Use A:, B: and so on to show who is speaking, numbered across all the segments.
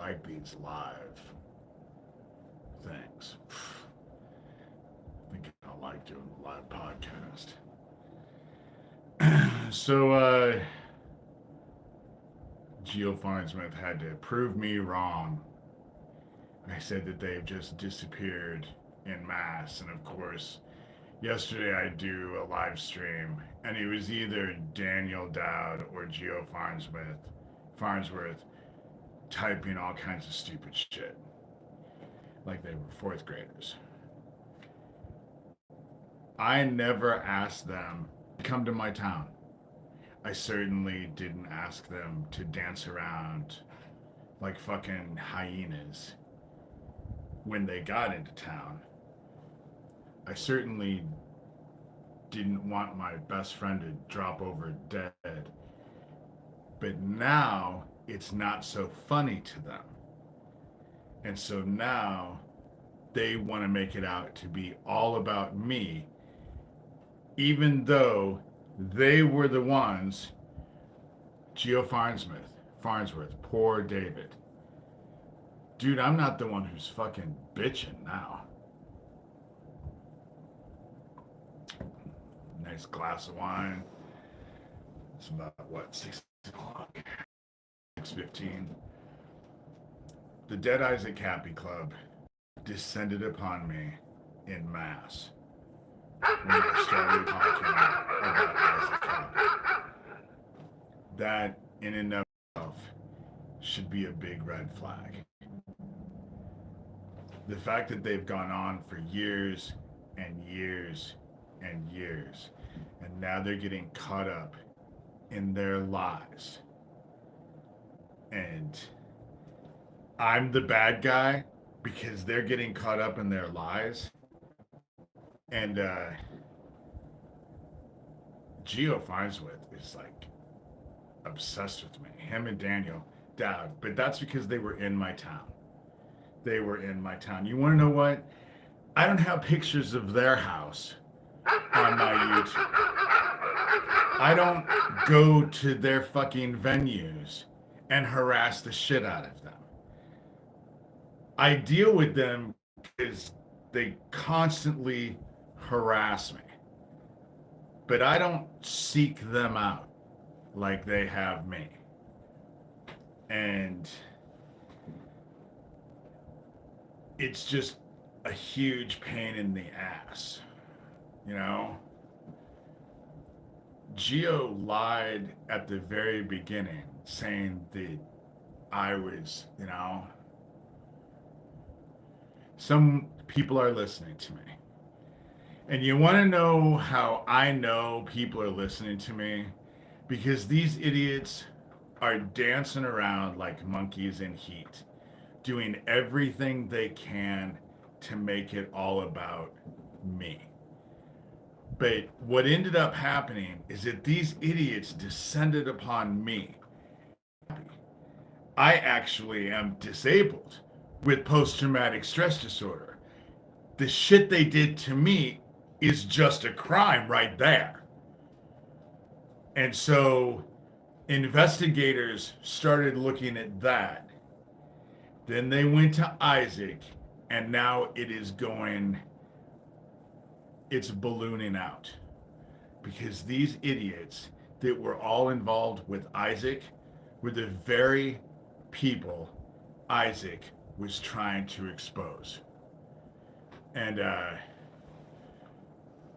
A: like these live things. I think I like doing the live podcast. So, Geo Farnsmith had to prove me wrong. I said that they've just disappeared in mass, and of course, yesterday I do a live stream, and it was either Daniel Dowd or Geo Farnsworth typing all kinds of stupid shit, like they were fourth graders. I never asked them to come to my town. I certainly didn't ask them to dance around like fucking hyenas when they got into town. I certainly didn't want my best friend to drop over dead. But now it's not so funny to them. And so now they want to make it out to be all about me, even though they were the ones, Geo Farnsworth, poor David. Dude, I'm not the one who's fucking bitching now. Nice glass of wine. It's about, what, 6 o'clock? 6:15. The Dead Isaac Happy Club descended upon me in mass when I started talking about Isaac Happy. That, in and of itself, should be a big red flag. The fact that they've gone on for years and years and years, and now they're getting caught up in their lies. And I'm the bad guy because they're getting caught up in their lies. And Geo Farnsworth is like obsessed with me. Him and Daniel Dowd. But that's because they were in my town. They were in my town. You want to know what? I don't have pictures of their house on my YouTube. I don't go to their fucking venues and harass the shit out of them. I deal with them because they constantly harass me. But I don't seek them out like they have me. And it's just a huge pain in the ass, you know? Geo lied at the very beginning, saying that I was, you know, some people are listening to me. And you want to know how I know people are listening to me? Because these idiots are dancing around like monkeys in heat, doing everything they can to make it all about me. But what ended up happening is that these idiots descended upon me. I actually am disabled with post-traumatic stress disorder. The shit they did to me is just a crime right there. And so investigators started looking at that. Then they went to Isaac, and now it's ballooning out. Because these idiots that were all involved with Isaac were the very people Isaac was trying to expose. And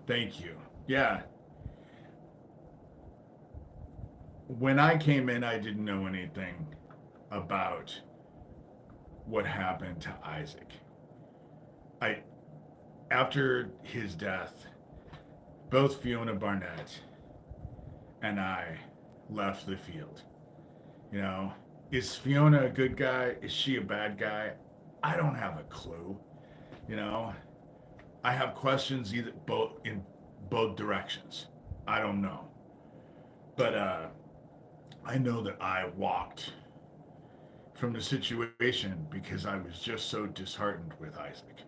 A: thank you. Yeah. When I came in, I didn't know anything about what happened to Isaac. After his death, both Fiona Barnett and I left the field. You know, is Fiona a good guy? Is she a bad guy? I don't have a clue. You know, I have questions in both directions. I don't know. But I know that I walked from the situation because I was just so disheartened with Isaac,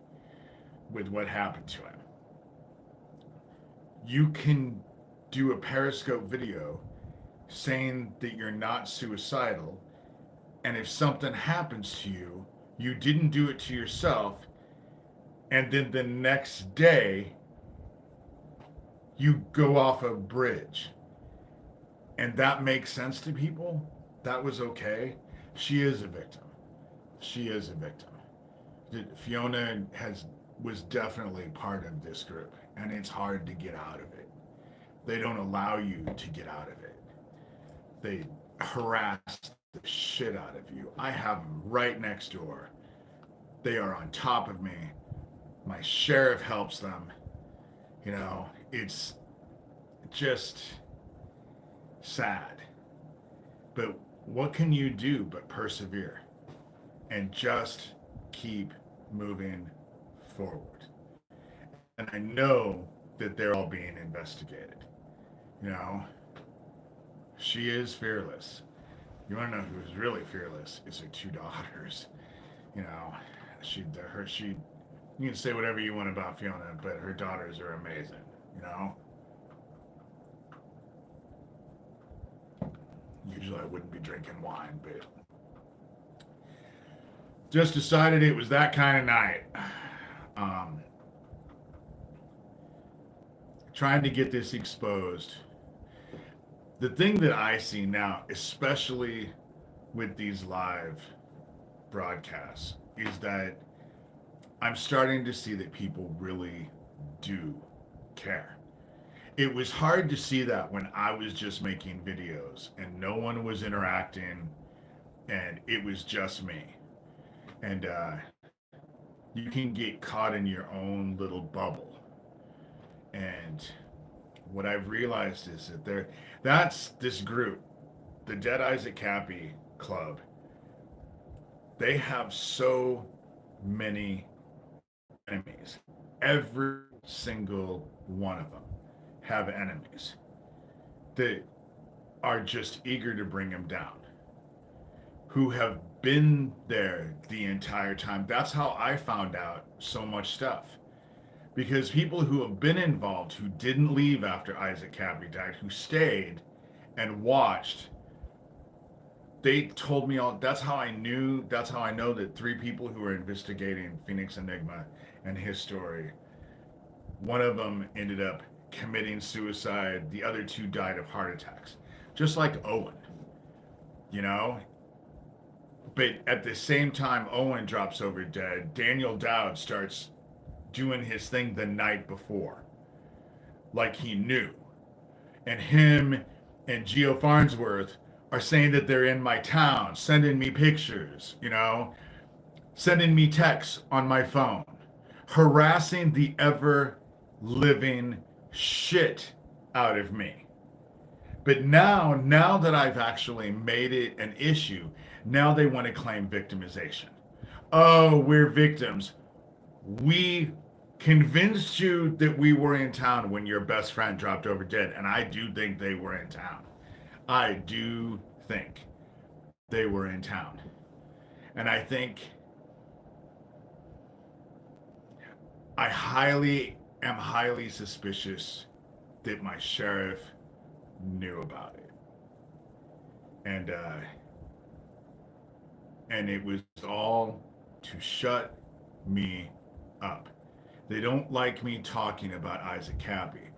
A: with what happened to him. You can do a Periscope video saying that you're not suicidal And if something happens to you, you didn't do it to yourself, and then the next day you go off a bridge, and that makes sense to people. That was okay. She is a victim. She is a victim. Fiona was definitely part of this group, and it's hard to get out of it. They don't allow you to get out of it. They harass the shit out of you. I have them right next door. They are on top of me. My sheriff helps them. You know, it's just sad. But what can you do but persevere and just keep moving forward? And I know that they're all being investigated. You know, she is fearless. You want to know who's really fearless? Is her two daughters. You know, she. You can say whatever you want about Fiona, but her daughters are amazing. You know. Usually I wouldn't be drinking wine, but just decided it was that kind of night. Trying to get this exposed. The thing that I see now, especially with these live broadcasts, is that I'm starting to see that people really do care. It was hard to see that when I was just making videos and no one was interacting and it was just me. And you can get caught in your own little bubble. And what I've realized is that that's this group, the Dead Isaac Cappy Club. They have so many enemies. Every single one of them have enemies that are just eager to bring them down, who have been there the entire time. That's how I found out so much stuff. Because people who have been involved, who didn't leave after Isaac Cappy died, who stayed and watched, they told me all. That's how I know that 3 people who were investigating Phoenix Enigma and his story, one of them ended up committing suicide. The other 2 died of heart attacks. Just like Owen, you know? But at the same time Owen drops over dead, Daniel Dowd starts doing his thing the night before. Like he knew. And him and Geo Farnsworth are saying that they're in my town, sending me pictures, you know, sending me texts on my phone, harassing the ever living shit out of me. But now that I've actually made it an issue, now they want to claim victimization. Oh, we're victims. We convinced you that we were in town when your best friend dropped over dead. And I do think they were in town. I do think they were in town. And I think I am highly suspicious that my sheriff knew about it. And it was all to shut me up. They don't like me talking about Isaac Cappy,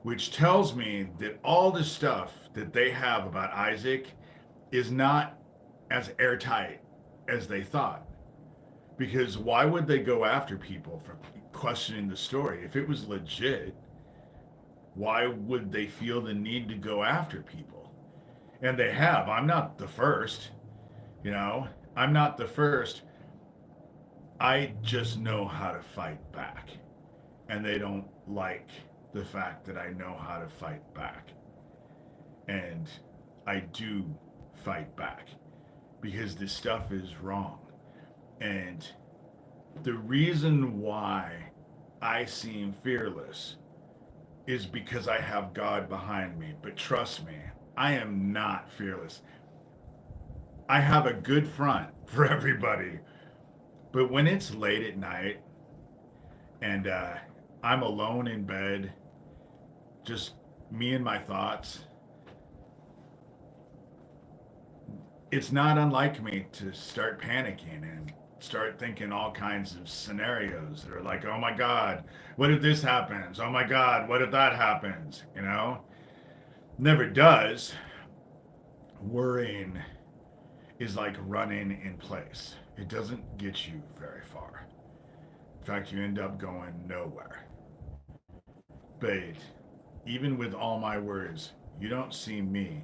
A: which tells me that all the stuff that they have about Isaac is not as airtight as they thought. Because why would they go after people for questioning the story? If it was legit, why would they feel the need to go after people? And they have. I'm not the first, you know? I'm not the first. I just know how to fight back. And they don't like the fact that I know how to fight back. And I do fight back because this stuff is wrong. And the reason why I seem fearless is because I have God behind me. But trust me, I am not fearless. I have a good front for everybody. But when it's late at night and I'm alone in bed, just me and my thoughts, it's not unlike me to start panicking and start thinking all kinds of scenarios that are like, oh my God, what if this happens? Oh my God, what if that happens? You know? Never does. Worrying is like running in place. It doesn't get you very far. In fact, you end up going nowhere. But even with all my worries, you don't see me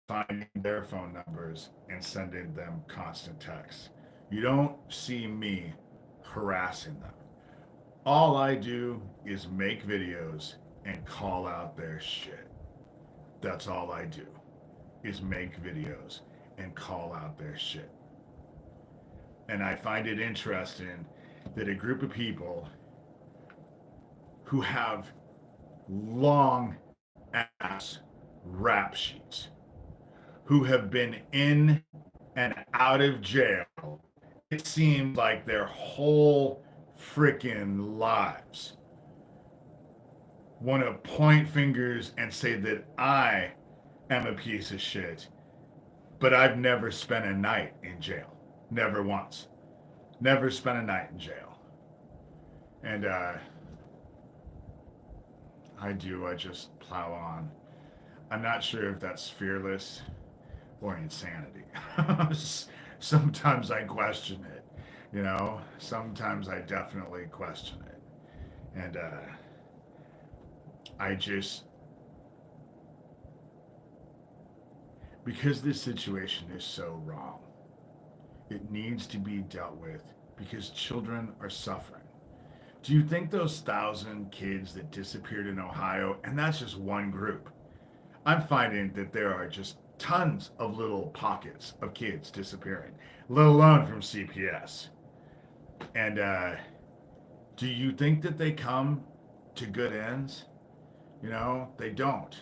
A: finding their phone numbers and sending them constant texts. You don't see me harassing them. All I do is make videos and call out their shit. That's all I do is make videos and call out their shit. And I find it interesting that a group of people who have long ass rap sheets, who have been in and out of jail, it seems like their whole freaking lives, want to point fingers and say that I am a piece of shit, but I've never spent a night in jail. Never once. Never spent a night in jail. And I just plow on. I'm not sure if that's fearless or insanity. Sometimes I question it, you know? Sometimes I definitely question it. And I just, because this situation is so wrong, it needs to be dealt with because children are suffering. Do you think those 1,000 kids that disappeared in Ohio, and that's just one group? I'm finding that there are just tons of little pockets of kids disappearing, let alone from CPS. And do you think that they come to good ends? You know, they don't.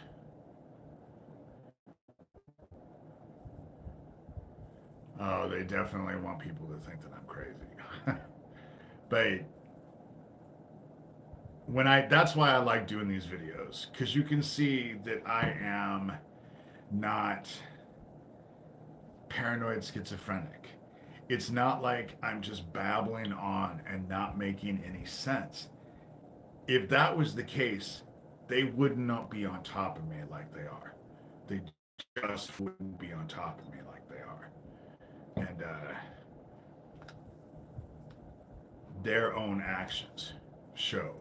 A: Oh, they definitely want people to think that I'm crazy. But that's why I like doing these videos, because you can see that I am not paranoid schizophrenic. It's not like I'm just babbling on and not making any sense. If that was the case, they would not be on top of me like they are. They just wouldn't be on top of me like they are. And their own actions show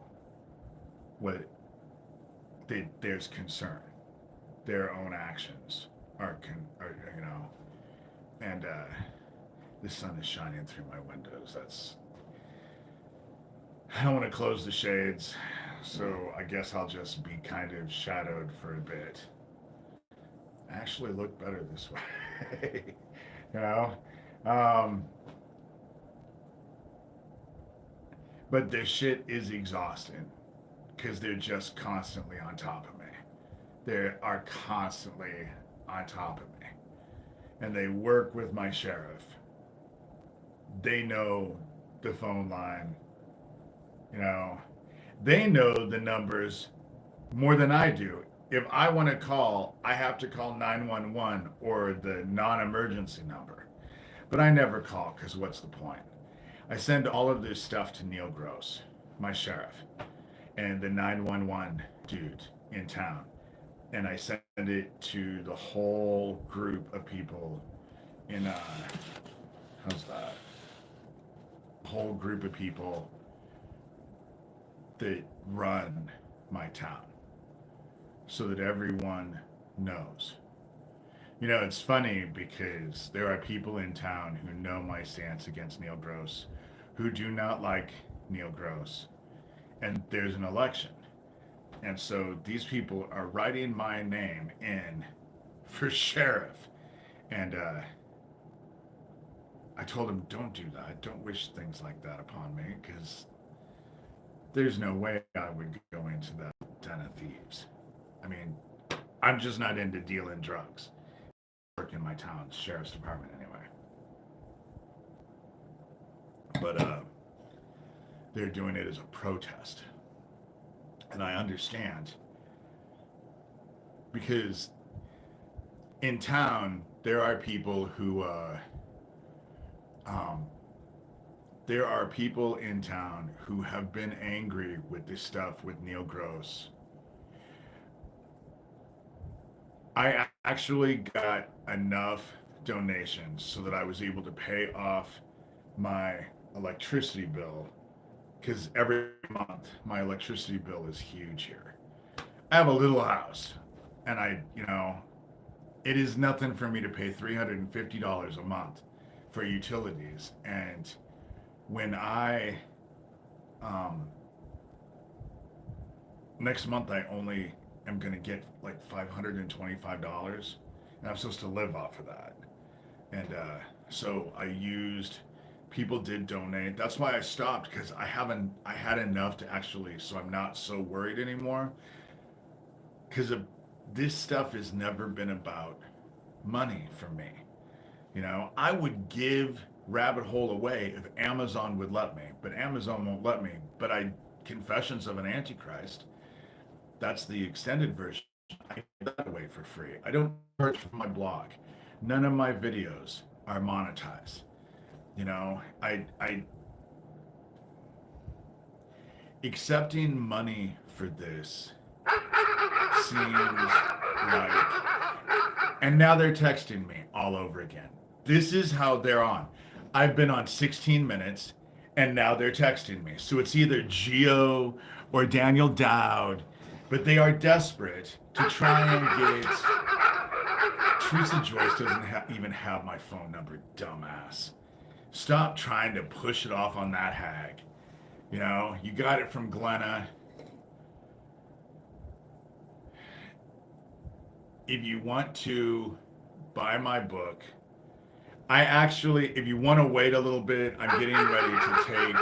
A: what there's concern. Their own actions are you know, and the sun is shining through my windows. I don't want to close the shades, so I guess I'll just be kind of shadowed for a bit. I actually look better this way, you know. Um, but this shit is exhausting because they're just constantly on top of me. They are constantly on top of me, and they work with my sheriff. They know the phone line. You know, they know the numbers more than I do. If I want to call, I have to call 911 or the non-emergency number. But I never call because what's the point? I send all of this stuff to Neil Gross, my sheriff, and the 911 dude in town. And I send it to the whole group of people in, how's that? Whole group of people that run my town so that everyone knows. You know, it's funny because there are people in town who know my stance against Neil Gross, who do not like Neil Gross, and there's an election. And so these people are writing my name in for sheriff. And I told them, don't do that. Don't wish things like that upon me, because there's no way I would go into that den of thieves. I mean, I'm just not into dealing drugs. I work in my town's sheriff's department anyway. But they're doing it as a protest. And I understand, because in town, there are people who um, there are people in town who have been angry with this stuff with Neil Gross. I actually got enough donations so that I was able to pay off my electricity bill because every month my electricity bill is huge here. I have a little house and it is nothing for me to pay $350 a month for utilities. And when um, next month I only am going to get like $525 and I'm supposed to live off of that. And so people did donate. That's why I stopped because I had enough to actually, so I'm not so worried anymore. Because this stuff has never been about money for me. I would give Rabbit Hole away if Amazon would let me, but Amazon won't let me. But Confessions of an Antichrist, that's the extended version. I give that away for free. I don't charge for my blog. None of my videos are monetized. I accepting money for this seems like, and now they're texting me all over again. This is how they're on. I've been on 16 minutes and now they're texting me. So it's either Geo or Daniel Dowd, but they are desperate to try and get. Teresa Joyce doesn't even have my phone number, dumbass. Stop trying to push it off on that hag. You got it from Glenna. If you want to buy my book, if you want to wait a little bit, I'm getting ready to take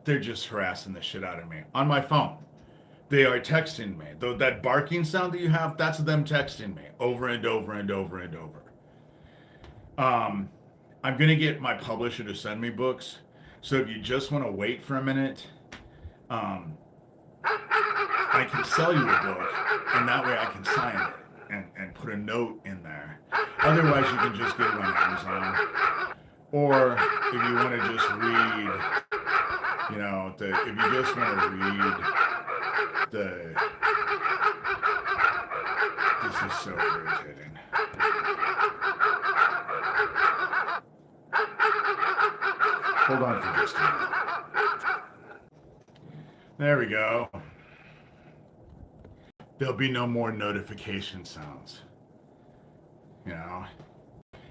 A: they're just harassing the shit out of me on my phone. They are texting me. Though that barking sound that you have, that's them texting me over and over and over and over. I'm going to get my publisher to send me books. So if you just want to wait for a minute, I can sell you a book, and that way I can sign it and put a note in there. Otherwise, you can just get it on Amazon. Or if you want to just read, if you just want to read this is so irritating. Hold on for just a minute. There we go. There'll be no more notification sounds.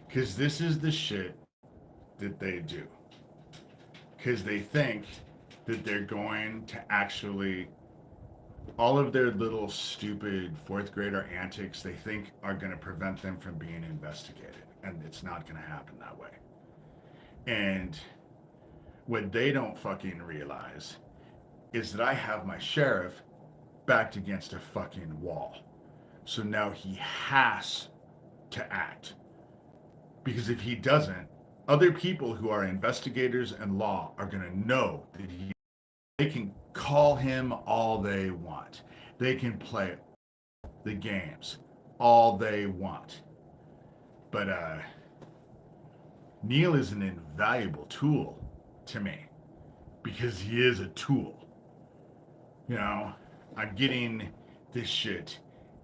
A: Because this is the shit that they do. Because they think that they're going to actually, all of their little stupid fourth grader antics, they think are going to prevent them from being investigated. And it's not going to happen that way. And what they don't fucking realize is that I have my sheriff backed against a fucking wall. So now he has to act. Because if he doesn't, other people who are investigators and law are going to know that they can call him all they want. They can play the games all they want. But Neil is an invaluable tool to me because he is a tool. I'm getting this shit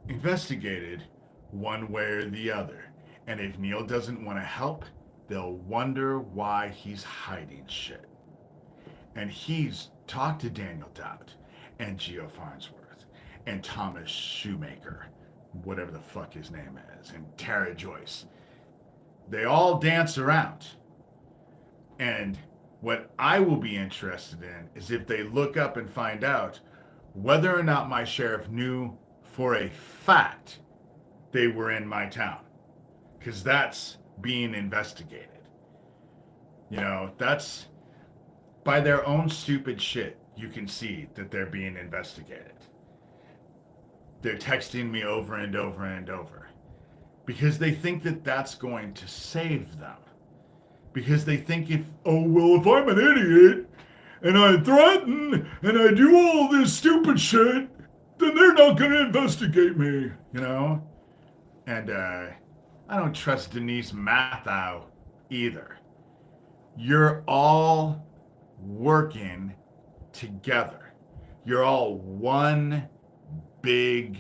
A: investigated one way or the other. And if Neil doesn't want to help, they'll wonder why he's hiding shit. And he's talked to Daniel Dowd and Geo Farnsworth and Thomas Shoemaker, whatever the fuck his name is, and Tara Joyce. They all dance around. And what I will be interested in is if they look up and find out whether or not my sheriff knew for a fact they were in my town. Because that's being investigated. That's by their own stupid shit, you can see that they're being investigated. They're texting me over and over and over because they think that that's going to save them. Because they think if I'm an idiot and I threaten and I do all this stupid shit, then they're not going to investigate me, And I don't trust Denise Mathau either. You're all working together. You're all one big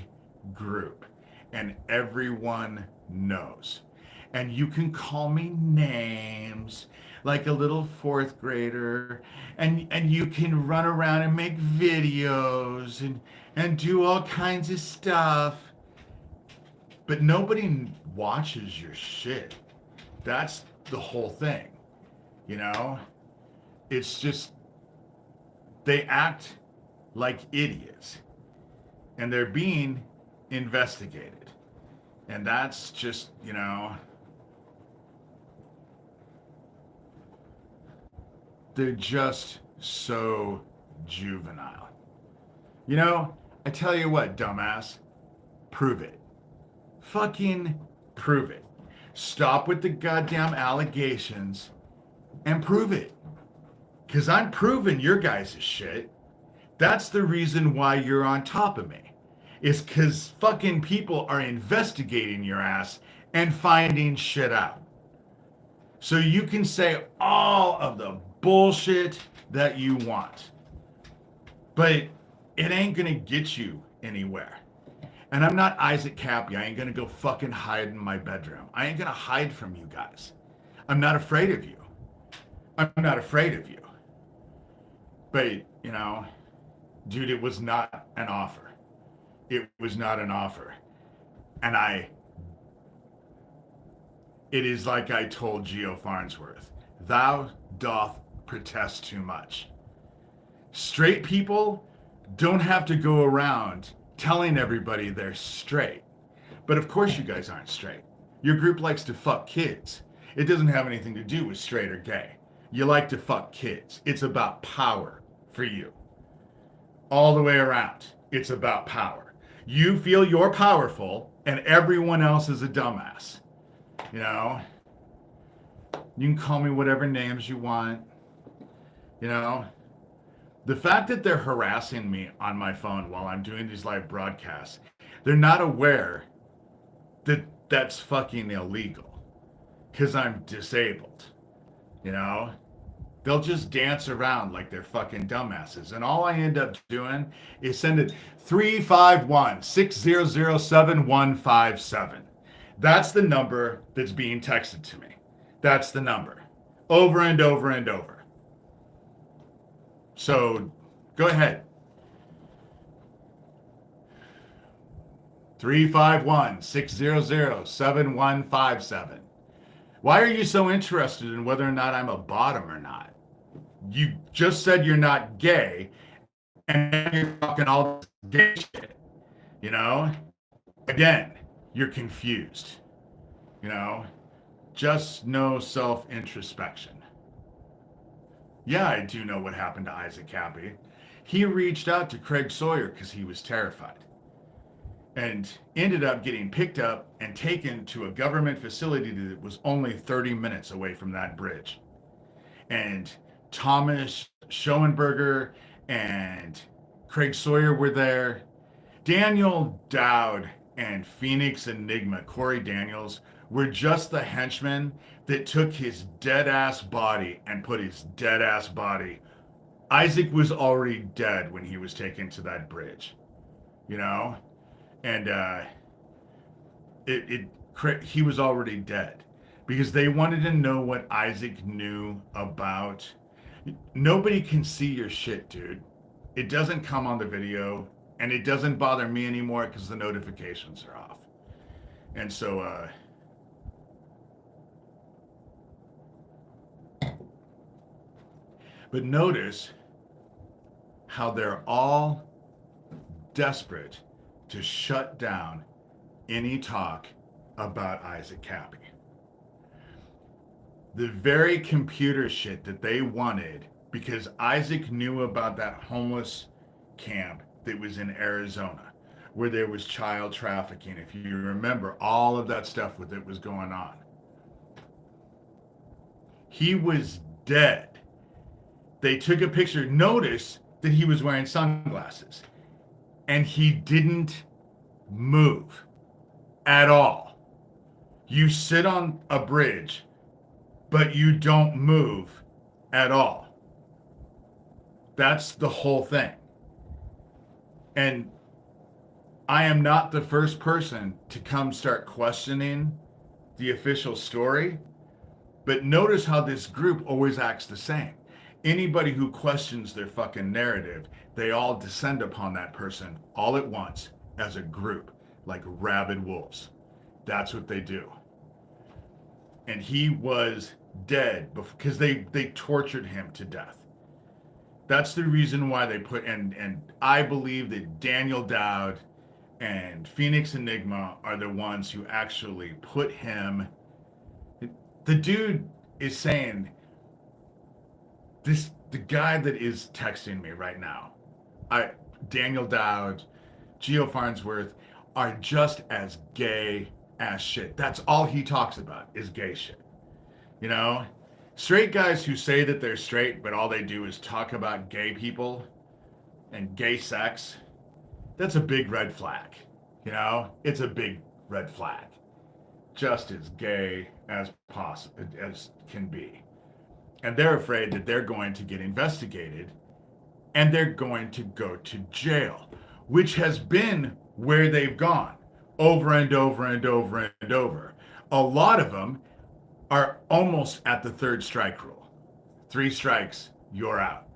A: group, and everyone knows. And you can call me names like a little fourth grader, and you can run around and make videos and do all kinds of stuff, but nobody watches your shit. That's the whole thing, you know? It's just they act like idiots, and they're being investigated. And that's just, they're just so juvenile. I tell you what, dumbass, prove it. Fucking prove it. Stop with the goddamn allegations and prove it. Because I'm proving your guys' shit. That's the reason why you're on top of me. Is because fucking people are investigating your ass and finding shit out. So you can say all of the bullshit that you want. But it ain't gonna get you anywhere. And I'm not Isaac Cappy. I ain't gonna go fucking hide in my bedroom. I ain't gonna hide from you guys. I'm not afraid of you. I'm not afraid of you. But, dude, it was not an offer. It was not an offer. And it is like I told Geo Farnsworth, thou doth protest too much. Straight people don't have to go around telling everybody they're straight. But of course you guys aren't straight. Your group likes to fuck kids. It doesn't have anything to do with straight or gay. You like to fuck kids. It's about power for you. All the way around, it's about power. You feel you're powerful and everyone else is a dumbass. You can call me whatever names you want. The fact that they're harassing me on my phone while I'm doing these live broadcasts, they're not aware that that's fucking illegal because I'm disabled. They'll just dance around like they're fucking dumbasses. And all I end up doing is send it 351-600-7157. That's the number that's being texted to me. That's the number. Over and over and over. So go ahead. 351-600-7157. Why are you so interested in whether or not I'm a bottom or not? You just said you're not gay, and you're talking all this gay shit. Again, you're confused. Just no self-introspection. Yeah, I do know what happened to Isaac Cappy. He reached out to Craig Sawyer because he was terrified and ended up getting picked up and taken to a government facility that was only 30 minutes away from that bridge. And Thomas Schoenberger and Craig Sawyer were there. Daniel Dowd and Phoenix Enigma, Corey Daniels, were just the henchmen that took his dead-ass body and put his dead-ass body. Isaac was already dead when he was taken to that bridge, And he was already dead because they wanted to know what Isaac knew about. Nobody can see your shit, dude. It doesn't come on the video, and it doesn't bother me anymore because the notifications are off. And so, but notice how they're all desperate to shut down any talk about Isaac Cappy. The very computer shit that they wanted because Isaac knew about that homeless camp that was in Arizona where there was child trafficking. If you remember all of that stuff that was going on. He was dead. They took a picture. Notice that he was wearing sunglasses. And he didn't move at all. You sit on a bridge, but you don't move at all. That's the whole thing. And I am not the first person to come start questioning the official story, but notice how this group always acts the same. Anybody who questions their fucking narrative, they all descend upon that person all at once as a group, like rabid wolves. That's what they do. And he was dead because they tortured him to death. That's the reason why they put and I believe that Daniel Dowd and Phoenix Enigma are the ones who actually put him. The dude is saying this. The guy that is texting me right now, Daniel Dowd, Geo Farnsworth, are just as gay as shit. That's all he talks about is gay shit. You know, straight guys who say that they're straight, but all they do is talk about gay people and gay sex. That's a big red flag. You know, it's a big red flag. Just as gay as possible as can be. And they're afraid that they're going to get investigated and they're going to go to jail, which has been where they've gone over and over and over and over. A lot of them are almost at the third strike rule. 3 strikes, you're out.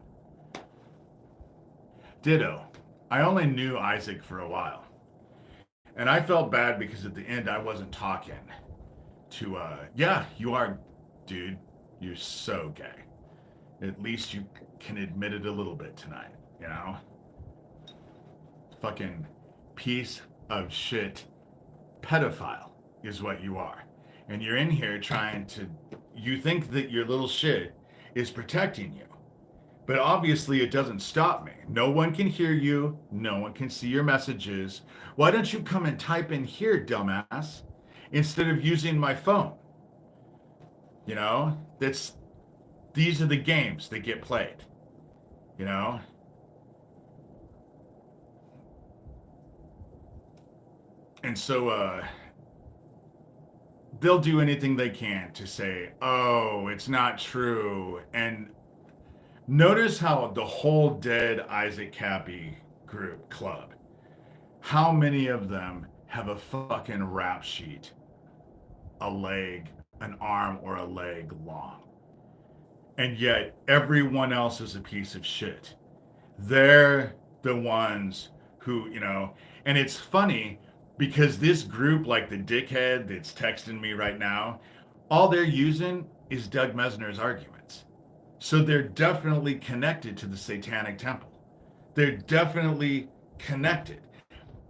A: Ditto. I only knew Isaac for a while. And I felt bad because at the end I wasn't talking to, yeah, you are, dude. You're so gay. At least you can admit it a little bit tonight, you know? Fucking piece of shit pedophile is what you are. And you're in here trying to, you think that your little shit is protecting you. But obviously it doesn't stop me. No one can hear you. No one can see your messages. Why don't you come and type in here, dumbass, instead of using my phone? You know, these are the games that get played, you know? And so they'll do anything they can to say, oh, it's not true. And notice how the whole Dead Isaac Cappy group club, how many of them have a fucking rap sheet, a leg, an arm, or a leg long? And yet everyone else is a piece of shit. They're the ones who, you know, and it's funny because this group, like the dickhead that's texting me right now, all they're using is Doug Mesner's arguments. So they're definitely connected to the Satanic Temple. They're definitely connected.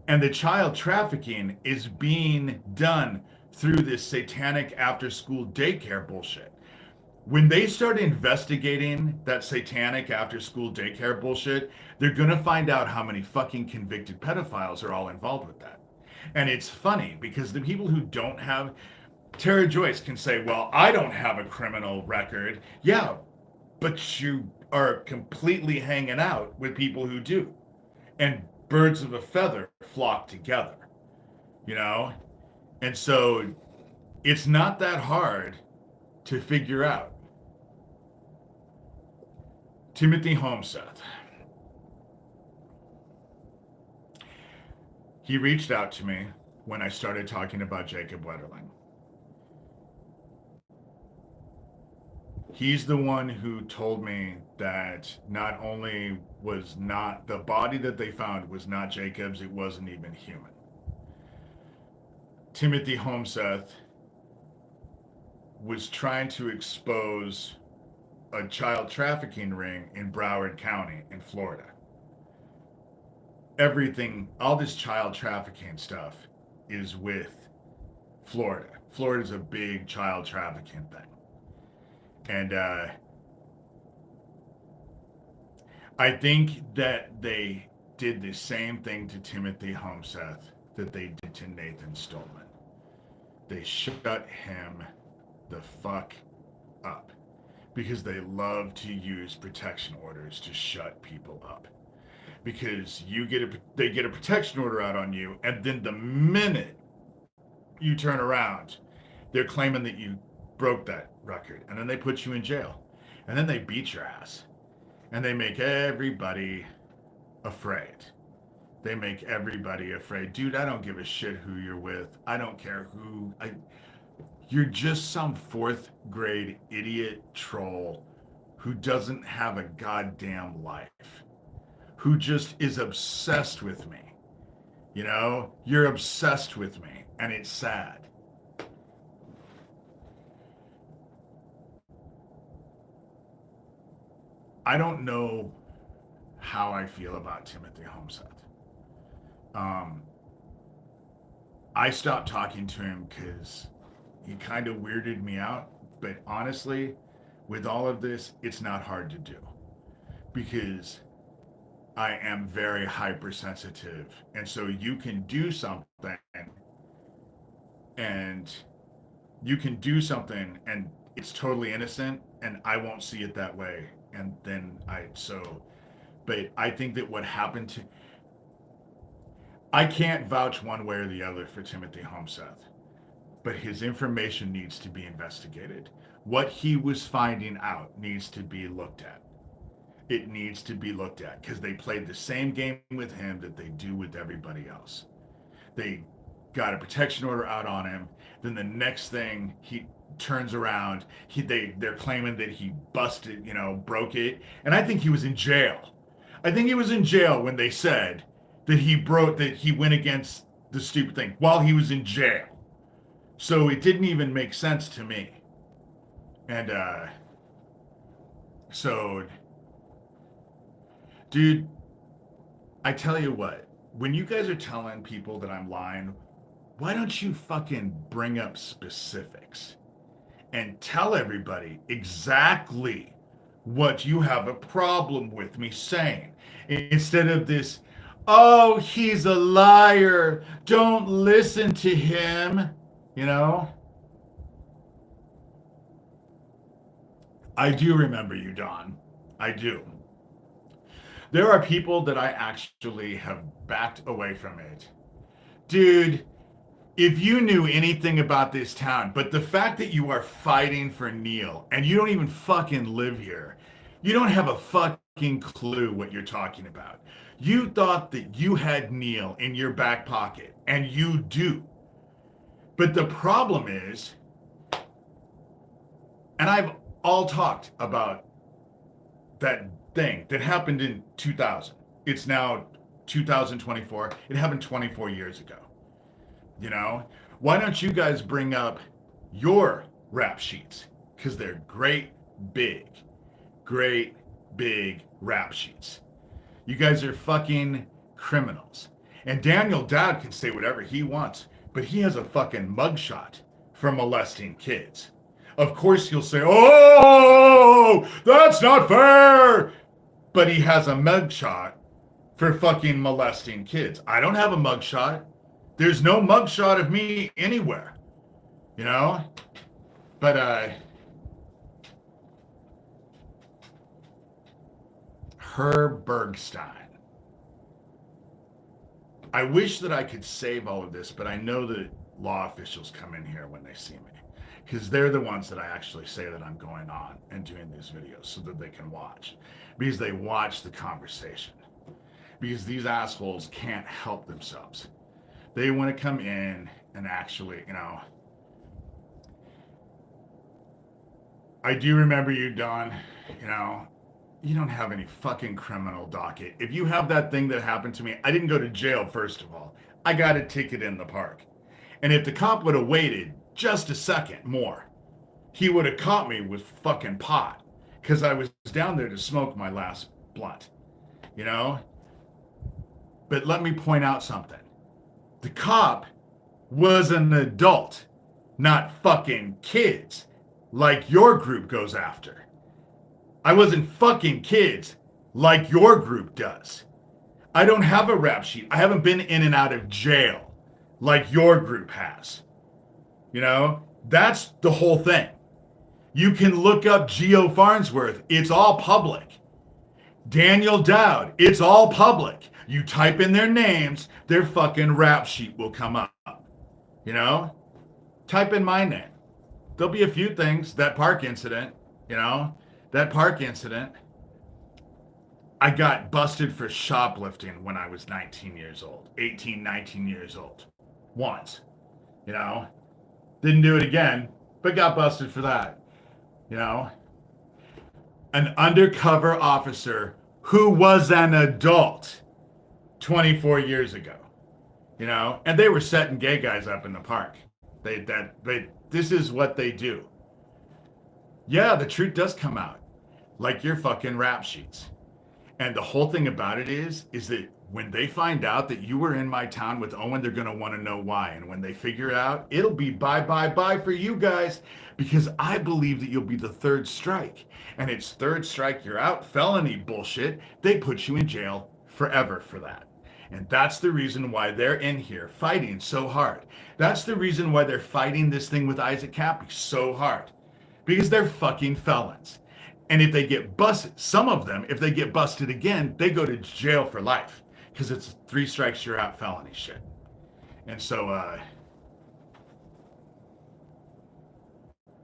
A: And the child trafficking is being done through this satanic after school daycare bullshit. When they start investigating that satanic after school daycare bullshit, they're going to find out how many fucking convicted pedophiles are all involved with that. And it's funny because the people who don't have, Tara Joyce can say, well, I don't have a criminal record. Yeah, but you are completely hanging out with people who do. And birds of a feather flock together, you know? And so it's not that hard to figure out. Timothy Homeseth. He reached out to me when I started talking about Jacob Wetterling. He's the one who told me that not only was not the body that they found was not Jacob's, it wasn't even human. Timothy Homeseth was trying to expose a child trafficking ring in Broward County in Florida. Everything, all this child trafficking stuff is with Florida. Florida's a big child trafficking thing. And I think that they did the same thing to Timothy Homeseth that they did to Nathan Stolman. They shut him the fuck up because they love to use protection orders to shut people up. Because they get a protection order out on you, and then the minute you turn around, They're claiming that you broke that record, and then they put you in jail, and then they beat your ass, and they make everybody afraid. They make everybody afraid. Dude, I don't give a shit who you're with. I don't care who. You're just some fourth grade idiot troll who doesn't have a goddamn life, who just is obsessed with me. You know, you're obsessed with me, and it's sad. I don't know how I feel about Timothy Homeseth. Um, I stopped talking to him because he kind of weirded me out. But honestly, with all of this, it's not hard to do because I am very hypersensitive. And so you can do something and it's totally innocent and I won't see it that way. And then but I think that what happened to, I can't vouch one way or the other for Timothy Homeseth, but his information needs to be investigated. What he was finding out needs to be looked at. It needs to be looked at because they played the same game with him that they do with everybody else. They got a protection order out on him. Then the next thing he turns around, they're claiming that he busted, broke it. And I think he was in jail. I think he was in jail when they said that he went against the stupid thing while he was in jail. So it didn't even make sense to me. And so, dude, I tell you what, when you guys are telling people that I'm lying, why don't you fucking bring up specifics and tell everybody exactly what you have a problem with me saying instead of this, oh, he's a liar, don't listen to him, I do remember you, Don. I do. There are people that I actually have backed away from it. Dude, if you knew anything about this town, but the fact that you are fighting for Neil and you don't even fucking live here, you don't have a fucking clue what you're talking about. You thought that you had Neil in your back pocket, and you do. But the problem is, and I've all talked about that thing that happened in 2000. It's now 2024. It happened 24 years ago. Why don't you guys bring up your rap sheets? Because they're great big rap sheets. You guys are fucking criminals. And Daniel Dowd can say whatever he wants, but he has a fucking mugshot for molesting kids. Of course he'll say, oh, that's not fair. But he has a mugshot for fucking molesting kids. I don't have a mugshot. There's no mugshot of me anywhere, But, Herb Bergstein. I wish that I could save all of this, but I know that law officials come in here when they see me. Because they're the ones that I actually say that I'm going on and doing these videos so that they can watch. Because they watch the conversation. Because these assholes can't help themselves. They want to come in and actually, I do remember you, Don, you don't have any fucking criminal docket. If you have that thing that happened to me, I didn't go to jail, first of all. I got a ticket in the park. And if the cop would have waited just a second more, he would have caught me with fucking pot. Because I was down there to smoke my last blunt. But let me point out something. The cop was an adult, not fucking kids, like your group goes after. I wasn't fucking kids like your group does. I don't have a rap sheet. I haven't been in and out of jail like your group has. That's the whole thing. You can look up Geo Farnsworth. It's all public. Daniel Dowd. It's all public. You type in their names, their fucking rap sheet will come up. Type in my name. there'll be a few things. That park incident, you know, that park incident. I got busted for shoplifting when I was 19 years old, 18, 19 years old. Once, you know. Didn't do it again, but got busted for that, you know. An undercover officer who was an adult 24 years ago, you know, and they were setting gay guys up in the park. This is what they do. Yeah, the truth does come out, like your fucking rap sheets. And the whole thing about it is that when they find out that you were in my town with Owen, they're gonna want to know why. And when they figure it out, it'll be bye bye bye for you guys, because I believe that you'll be the third strike, and it's third strike, you're out, felony bullshit. They put you in jail forever for that. And that's the reason why they're in here fighting so hard. That's the reason why they're fighting this thing with Isaac Cappy so hard, because they're fucking felons. And if they get busted, some of them, if they get busted again, they go to jail for life, because it's 3 strikes, you're out felony shit. And so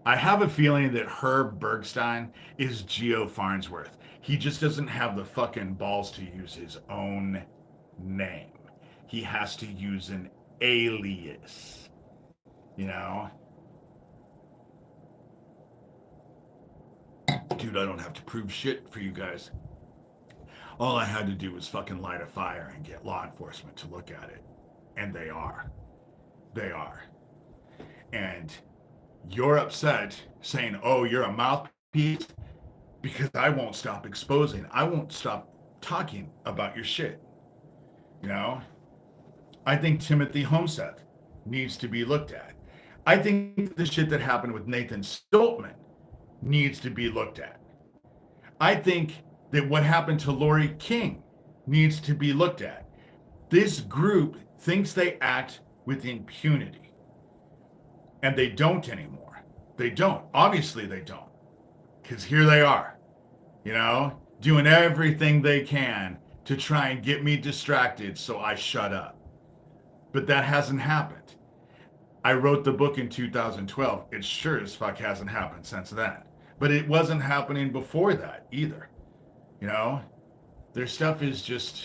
A: I have a feeling that Herb Bergstein is Geo Farnsworth. He just doesn't have the fucking balls to use his own name. He has to use an alias, you know? Dude, I don't have to prove shit for you guys. All I had to do was fucking light a fire and get law enforcement to look at it. And they are. They are. And you're upset saying, oh, you're a mouthpiece, because I won't stop exposing. I won't stop talking about your shit. You know? I think Timothy Homseth needs to be looked at. I think the shit that happened with Nathan Stoltman needs to be looked at. I think that what happened to Lori King needs to be looked at. This group thinks they act with impunity, and they don't anymore. They don't. Obviously they don't, because here they are, you know, doing everything they can to try and get me distracted so I shut up. But that hasn't happened. I wrote the book in 2012. It sure as fuck hasn't happened since then. But it wasn't happening before that either. You know? Their stuff is just...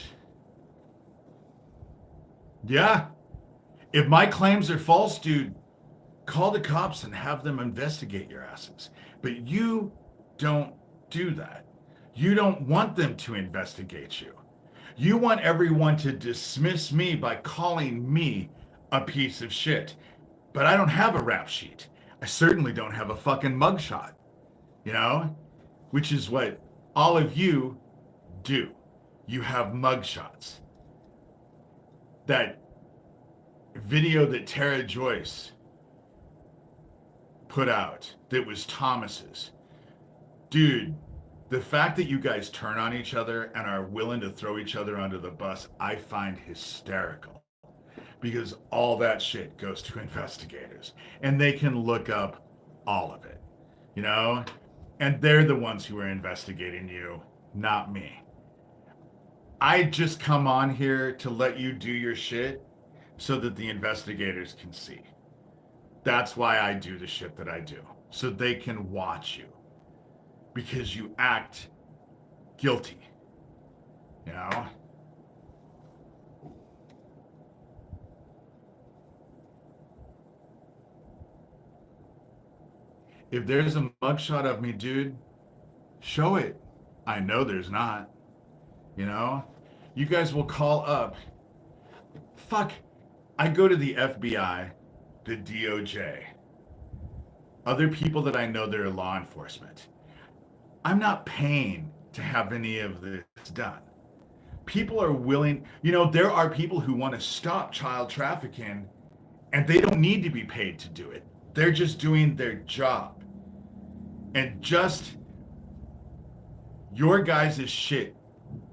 A: Yeah. If my claims are false, dude, call the cops and have them investigate your asses. But you don't do that. You don't want them to investigate you. You want everyone to dismiss me by calling me a piece of shit. But I don't have a rap sheet. I certainly don't have a fucking mugshot. You know? Which is what all of you do. You have mugshots. That video that Tara Joyce put out that was Thomas's. Dude, the fact that you guys turn on each other and are willing to throw each other under the bus, I find hysterical. Because all that shit goes to investigators. And they can look up all of it. You know? And they're the ones who are investigating you, not me. I just come on here to let you do your shit so that the investigators can see. That's why I do the shit that I do. So they can watch you. Because you act guilty. You know? If there's a mugshot of me, dude, show it. I know there's not. You know? You guys will call up. Fuck. I go to the FBI, the DOJ, other people that I know that are law enforcement. I'm not paying to have any of this done. People are willing, you know, there are people who want to stop child trafficking and they don't need to be paid to do it. They're just doing their job. And just your guys' shit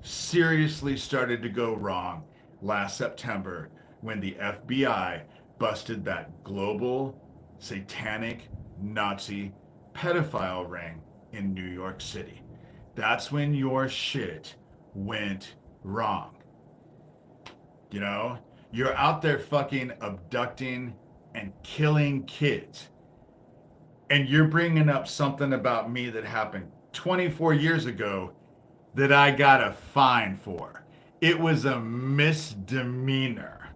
A: seriously started to go wrong last September when the FBI busted that global satanic Nazi pedophile ring in New York City. That's when your shit went wrong. You know, you're out there fucking abducting and killing kids. And you're bringing up something about me that happened 24 years ago that I got a fine for. It was a misdemeanor,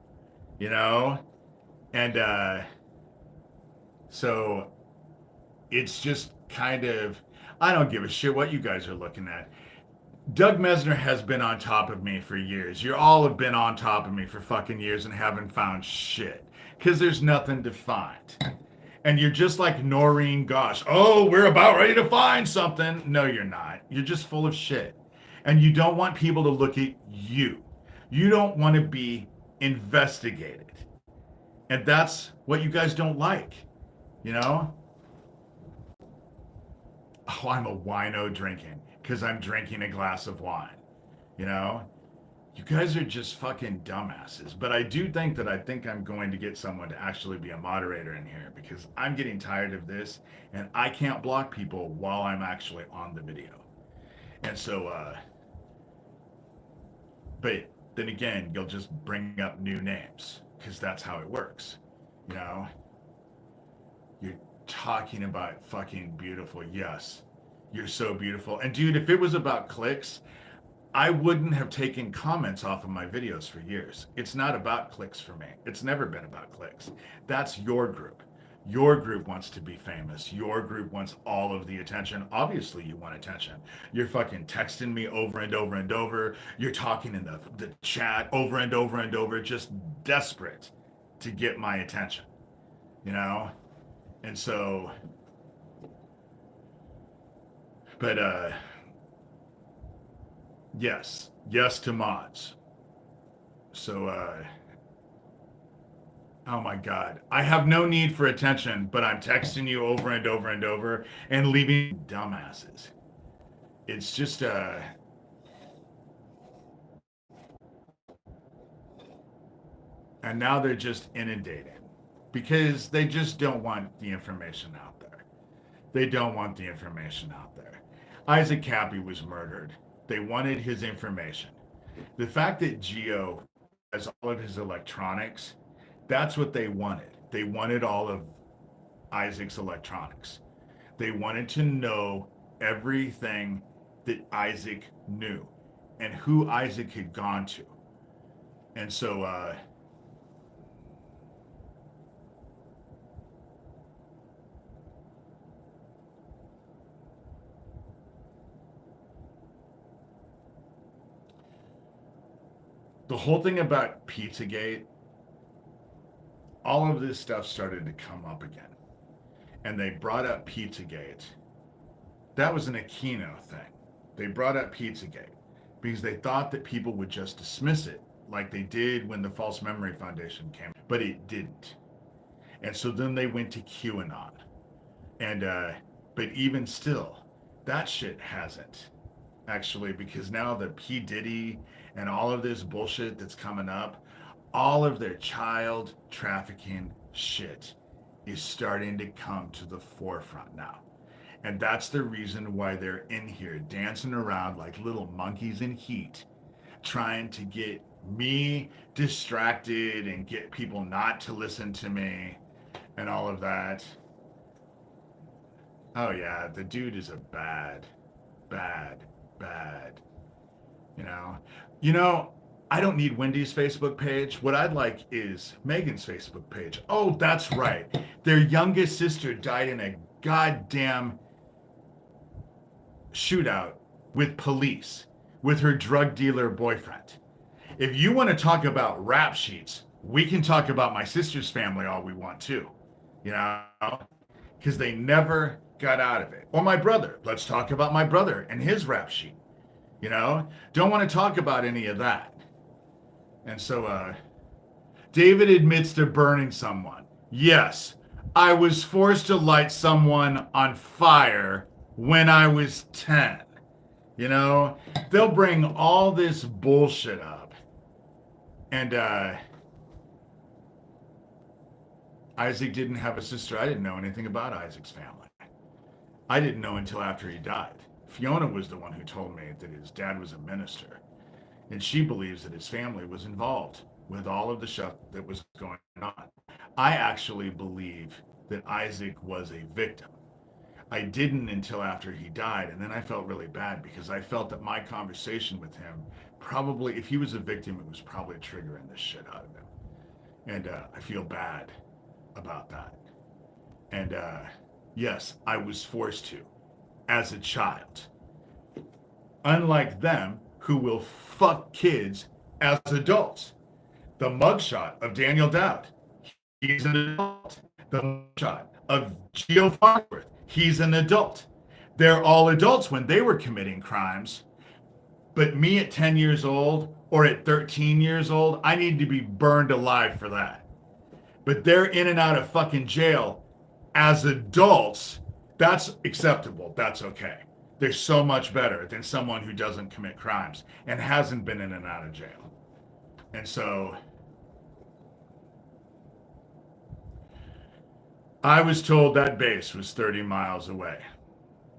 A: you know? And so it's just kind of, I don't give a shit what you guys are looking at. Doug Mesner has been on top of me for years. You all have been on top of me for fucking years and haven't found shit. Because there's nothing to find. And you're just like Noreen Gosh. Oh, we're about ready to find something. No, you're not. You're just full of shit. And you don't want people to look at you. You don't want to be investigated. And that's what you guys don't like, you know? Oh, I'm a wino drinking because I'm drinking a glass of wine, you know? You guys are just fucking dumbasses. But I do think that I'm going to get someone to actually be a moderator in here because I'm getting tired of this and I can't block people while I'm actually on the video. And so, but then again, you'll just bring up new names because that's how it works. You know, you're talking about fucking beautiful. Yes, you're so beautiful. And dude, if it was about clicks, I wouldn't have taken comments off of my videos for years. It's not about clicks for me. It's never been about clicks. That's your group. Your group wants to be famous. Your group wants all of the attention. Obviously, you want attention. You're fucking texting me over and over and over. You're talking in the chat over and over and over, just desperate to get my attention, you know? And so, but, yes to mods. So, oh my God. I have no need for attention, but I'm texting you over and over and over and leaving dumbasses. It's just, and now they're just inundated because they just don't want the information out there. They don't want the information out there. Isaac Cappy was murdered. They wanted his information. The fact that Geo has all of his electronics, that's what they wanted. They wanted all of Isaac's electronics. They wanted to know everything that Isaac knew and who Isaac had gone to. And so, the whole thing about Pizzagate, all of this stuff started to come up again. And they brought up Pizzagate. That was an Aquino thing. They brought up Pizzagate because they thought that people would just dismiss it like they did when the False Memory Foundation came, but it didn't. And so then they went to QAnon. And, but even still, that shit hasn't actually, because now the P. Diddy and all of this bullshit that's coming up, all of their child trafficking shit is starting to come to the forefront now. And that's the reason why they're in here dancing around like little monkeys in heat, trying to get me distracted and get people not to listen to me and all of that. Oh yeah, the dude is a bad, you know. You know, I don't need Wendy's Facebook page. What I'd like is Megan's Facebook page. Oh, that's right. Their youngest sister died in a goddamn shootout with police with her drug dealer boyfriend. If you want to talk about rap sheets, we can talk about my sister's family all we want to, you know, because they never got out of it. Or my brother. Let's talk about my brother and his rap sheet. You know, don't want to talk about any of that. And so, David admits to burning someone. Yes, I was forced to light someone on fire when I was 10. You know, they'll bring all this bullshit up. And, Isaac didn't have a sister. I didn't know anything about Isaac's family. I didn't know until after he died. Fiona was the one who told me that his dad was a minister, and she believes that his family was involved with all of the stuff that was going on. I actually believe that Isaac was a victim. I didn't until after he died, and then I felt really bad because I felt that my conversation with him probably, if he was a victim, it was probably triggering the shit out of him, and I feel bad about that. And yes, I was forced to as a child. Unlike them, who will fuck kids as adults. The mugshot of Daniel Dowd, he's an adult. The mugshot of Geo Farnsworth, he's an adult. They're all adults when they were committing crimes. But me at 10 years old or at 13 years old, I need to be burned alive for that. But they're in and out of fucking jail as adults. That's acceptable. That's okay. They're so much better than someone who doesn't commit crimes and hasn't been in and out of jail. And so I was told that base was 30 miles away.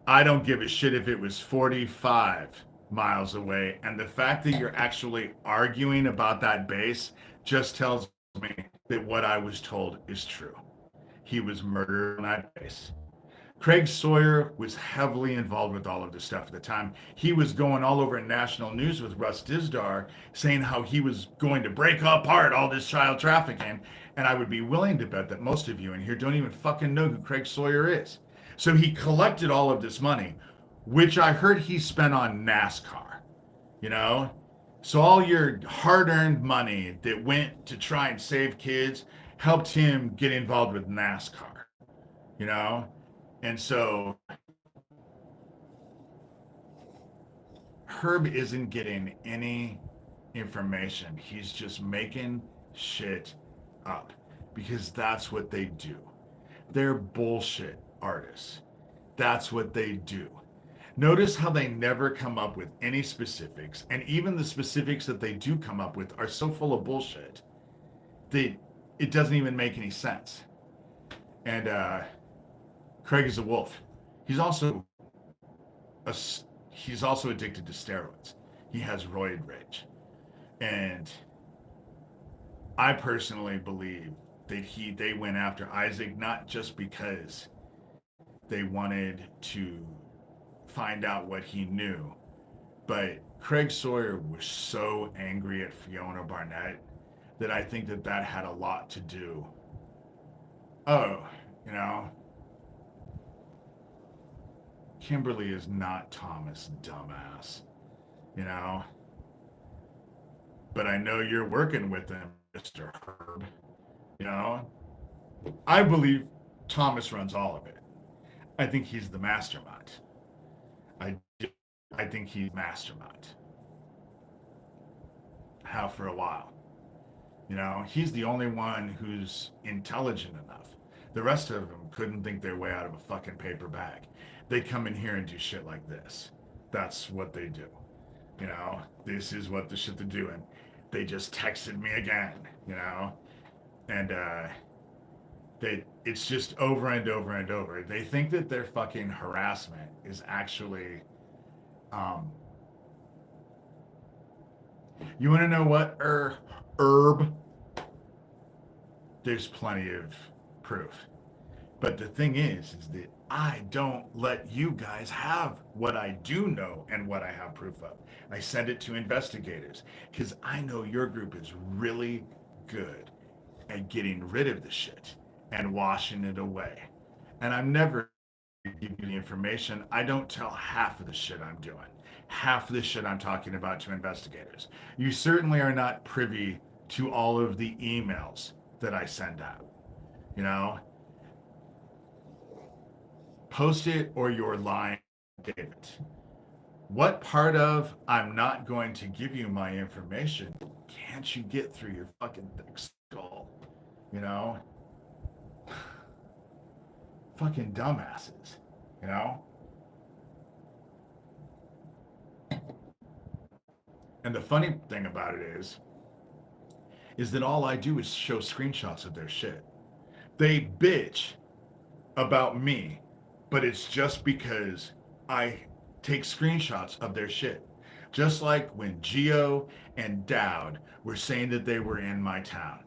A: I don't give a shit if it was 45 miles away. And the fact that you're actually arguing about that base just tells me that what I was told is true. He was murdered on that base. Craig Sawyer was heavily involved with all of this stuff at the time. He was going all over national news with Russ Dizdar saying how he was going to break apart all this child trafficking. And I would be willing to bet that most of you in here don't even fucking know who Craig Sawyer is. So he collected all of this money, which I heard he spent on NASCAR, you know? So all your hard-earned money that went to try and save kids helped him get involved with NASCAR, you know? And so Herb isn't getting any information. He's just making shit up because that's what they do. They're bullshit artists. That's what they do. Notice how they never come up with any specifics, and even the specifics that they do come up with are so full of bullshit that it doesn't even make any sense. And Craig is a wolf. He's also a, he's also addicted to steroids. He has roid rage, and I personally believe that they went after Isaac not just because they wanted to find out what he knew, but Craig Sawyer was so angry at Fiona Barnett that I think that that had a lot to do. Oh, you know, Kimberly is not Thomas, dumbass, you know. But I know you're working with him, Mr. Herb. You know, I believe Thomas runs all of it. I think he's the mastermind. I, I think he's mastermind. Have for a while. You know, he's the only one who's intelligent enough. The rest of them couldn't think their way out of a fucking paper bag. They come in here and do shit like this. That's what they do. You know, this is what the shit they're doing. They just texted me again, you know, and it's just over and over and over. They think that their fucking harassment is actually, you want to know what, Herb? There's plenty of proof. But the thing is that I don't let you guys have what I do know and what I have proof of. I send it to investigators because I know your group is really good at getting rid of the shit and washing it away. And I'm never give you the information. I don't tell half of the shit I'm doing. Half of the shit I'm talking about to investigators. You certainly are not privy to all of the emails that I send out. You know? Post it or you're lying, David. What part of I'm not going to give you my information can't you get through your fucking thick skull? You know? Fucking dumbasses. You know? And the funny thing about it is that all I do is show screenshots of their shit. They bitch about me, but it's just because I take screenshots of their shit. Just like when Geo and Dowd were saying that they were in my town.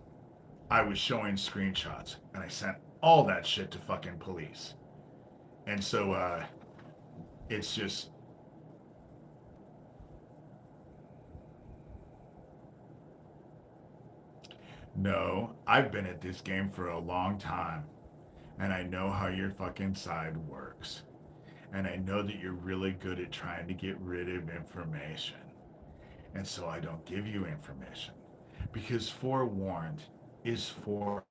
A: I was showing screenshots and I sent all that shit to fucking police. And so it's just, no, I've been at this game for a long time, and I know how your fucking side works. And I know that you're really good at trying to get rid of information. And so I don't give you information. Because forewarned is forearmed.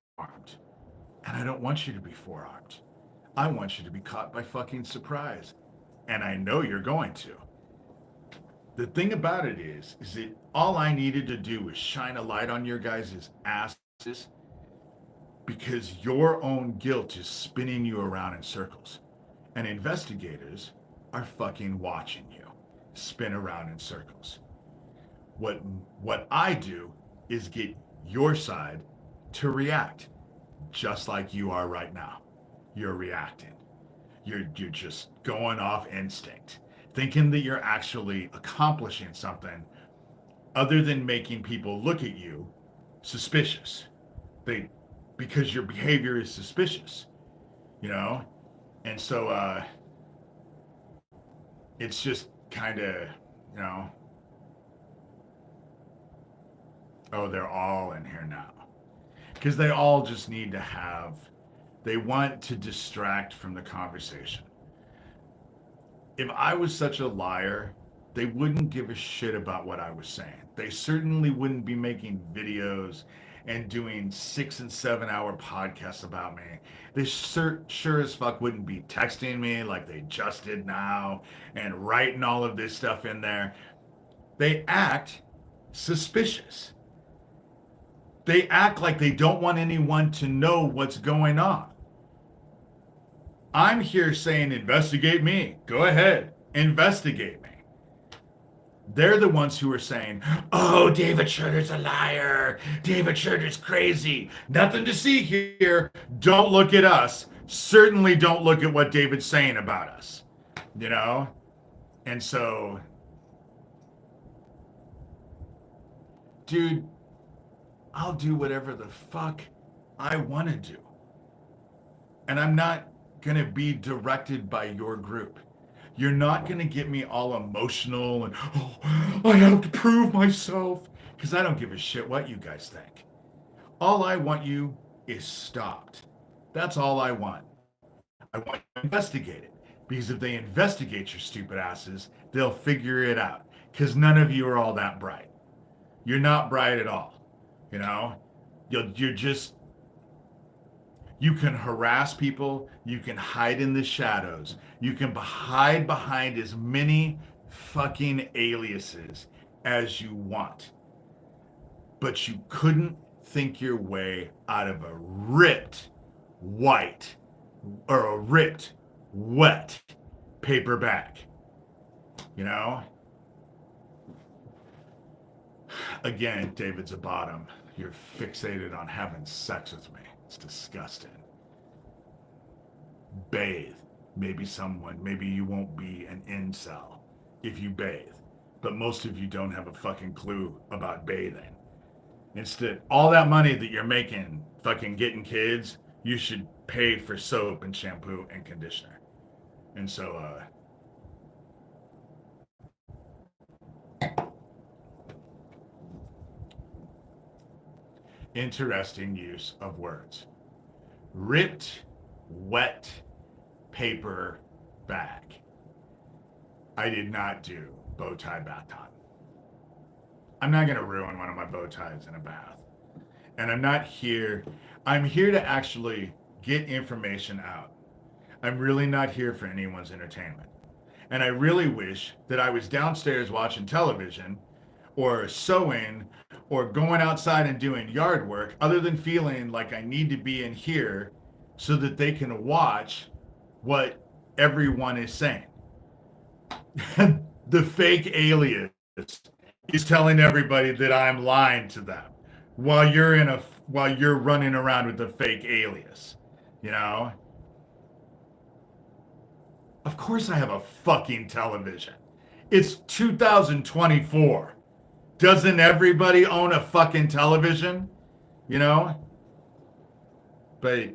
A: And I don't want you to be forearmed. I want you to be caught by fucking surprise. And I know you're going to. The thing about it is that all I needed to do was shine a light on your guys' asses because your own guilt is spinning you around in circles. And investigators are fucking watching you spin around in circles. What I do is get your side to react just like you are right now. You're reacting. You're just going off instinct, thinking that you're actually accomplishing something other than making people look at you suspicious. They because your behavior is suspicious, you know? And so it's just kind of, you know, oh, they're all in here now. Because they all just need to have, they want to distract from the conversation. If I was such a liar, they wouldn't give a shit about what I was saying. They certainly wouldn't be making videos and doing 6 and 7 hour podcasts about me. They sure as fuck wouldn't be texting me like they just did now and writing all of this stuff in there. They act suspicious. They act like they don't want anyone to know what's going on. I'm here saying, investigate me. Go ahead, investigate me. They're the ones who are saying, oh, David Shurter's a liar. David Shurter's crazy. Nothing to see here. Don't look at us. Certainly don't look at what David's saying about us. You know? And so, dude, I'll do whatever the fuck I want to do. And I'm not going to be directed by your group. You're not going to get me all emotional and, oh, I have to prove myself. Because I don't give a shit what you guys think. All I want you is stopped. That's all I want. I want you to investigate it. Because if they investigate your stupid asses, they'll figure it out. Because none of you are all that bright. You're not bright at all. You know? You're just... You can harass people. You can hide in the shadows. You can hide behind as many fucking aliases as you want. But you couldn't think your way out of a ripped white or a ripped wet paper bag. You know? Again, David's a bottom. You're fixated on having sex with me. It's disgusting. Bathe. Maybe you won't be an incel if you bathe. But most of you don't have a fucking clue about bathing. Instead, all that money that you're making fucking getting kids, you should pay for soap and shampoo and conditioner. And so, interesting use of words. Ripped, wet paper bag. I did not do bow tie bath time. I'm not going to ruin one of my bow ties in a bath. And I'm here to actually get information out. I'm really not here for anyone's entertainment. And I really wish that I was downstairs watching television or sewing or going outside and doing yard work other than feeling like I need to be in here so that they can watch what everyone is saying. The fake alias is telling everybody that I'm lying to them while you're running around with the fake alias, you know? Of course I have a fucking television. It's 2024. Doesn't everybody own a fucking television? You know? But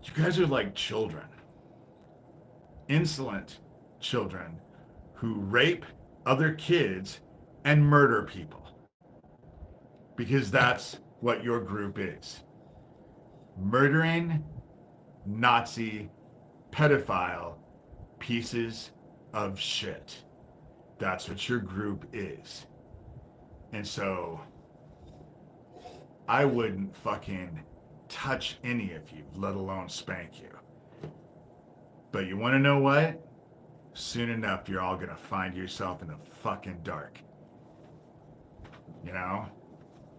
A: You guys are like children, insolent children who rape other kids and murder people. Because that's what your group is. Murdering Nazi pedophile pieces of shit. That's what your group is. And so I wouldn't fucking touch any of you, let alone spank you. But you want to know what? Soon enough, you're all going to find yourself in the fucking dark. You know?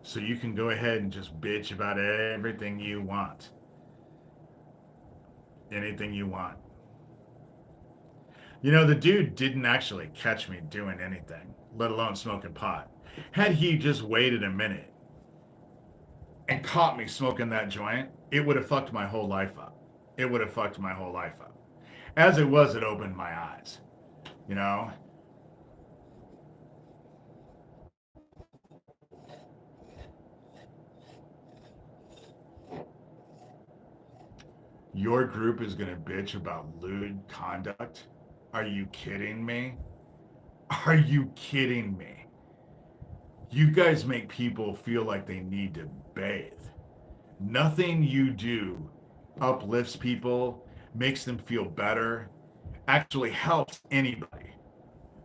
A: So you can go ahead and just bitch about everything you want. Anything you want. You know, the dude didn't actually catch me doing anything, let alone smoking pot. Had he just waited a minute and caught me smoking that joint, it would have fucked my whole life up. It would have fucked my whole life up. As it was, it opened my eyes. You know? Your group is going to bitch about lewd conduct? Are you kidding me? Are you kidding me? You guys make people feel like they need to bathe. Nothing you do uplifts people, makes them feel better, actually helps anybody.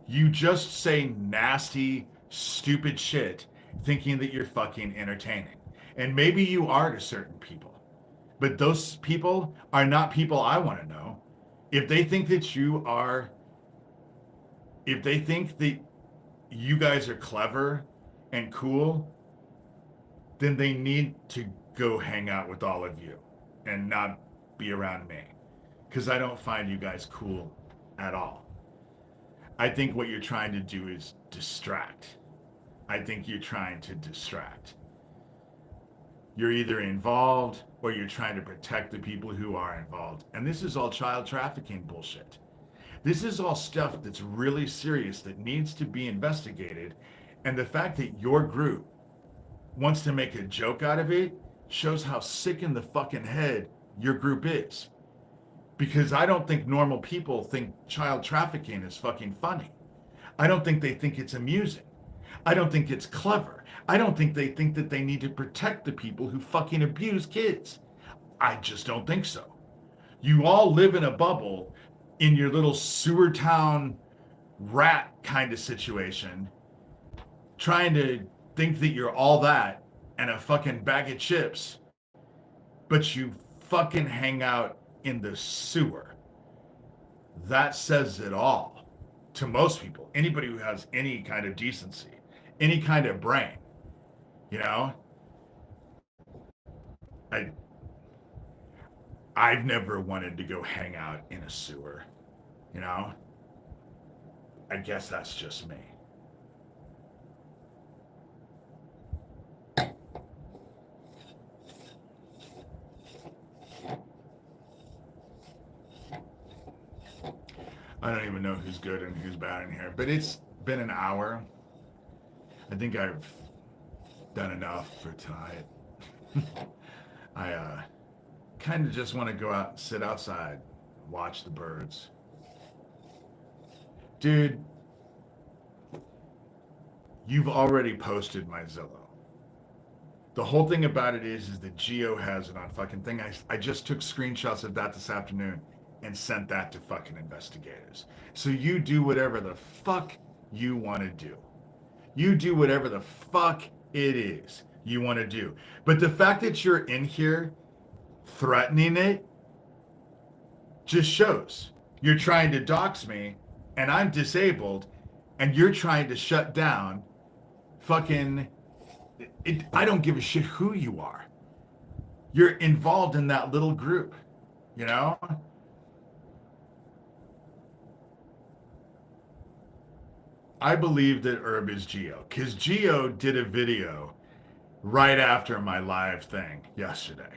A: You just say nasty, stupid shit thinking that you're fucking entertaining. And maybe you are to certain people. But those people are not people I want to know. If they think that you are, if they think that you guys are clever and cool, then they need to go hang out with all of you and not be around me. Because I don't find you guys cool at all. I think what you're trying to do is distract. I think you're trying to distract. You're either involved or you're trying to protect the people who are involved. And this is all child trafficking bullshit. This is all stuff that's really serious that needs to be investigated. And the fact that your group wants to make a joke out of it shows how sick in the fucking head your group is. Because I don't think normal people think child trafficking is fucking funny. I don't think they think it's amusing. I don't think it's clever. I don't think they think that they need to protect the people who fucking abuse kids. I just don't think so. You all live in a bubble in your little sewer town rat kind of situation, trying to think that you're all that and a fucking bag of chips, but you fucking hang out in the sewer. That says it all to most people. Anybody who has any kind of decency, any kind of brain, you know? I've never wanted to go hang out in a sewer, you know? I guess that's just me. I don't even know who's good and who's bad in here, but it's been an hour. I think I've done enough for tonight. I kind of just want to go out and sit outside, watch the birds. Dude, you've already posted my Zillow. The whole thing about it is that Geo has it on fucking thing. I just took screenshots of that this afternoon and sent that to fucking investigators. So you do whatever the fuck you want to do. You do whatever the fuck it is you want to do. But the fact that you're in here threatening it just shows you're trying to dox me and I'm disabled and you're trying to shut down fucking I don't give a shit who you are. You're involved in that little group, you know? I believe that Herb is Geo because Geo did a video right after my live thing yesterday.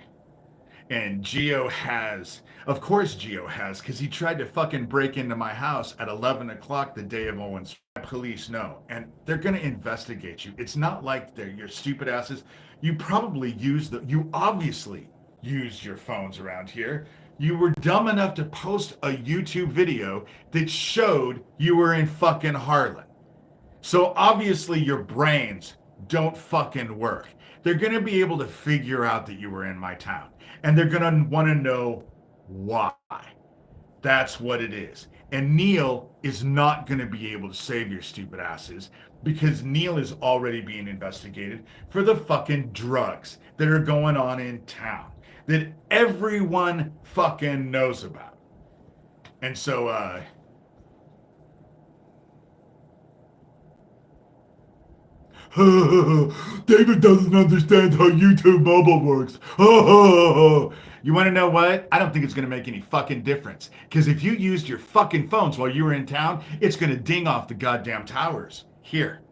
A: And Geo has, of course Geo has, because he tried to fucking break into my house at 11 o'clock the day of Owen's. Police know, and they're going to investigate you. It's not like they're your stupid asses. You probably you obviously used your phones around here. You were dumb enough to post a YouTube video that showed you were in fucking Harlan. So obviously your brains don't fucking work. They're going to be able to figure out that you were in my town. And they're going to want to know why. That's what it is. And Neil is not going to be able to save your stupid asses because Neil is already being investigated for the fucking drugs that are going on in town that everyone fucking knows about. And so, David doesn't understand how YouTube mobile works. You want to know what? I don't think it's going to make any fucking difference. Because if you used your fucking phones while you were in town, it's going to ding off the goddamn towers. Here.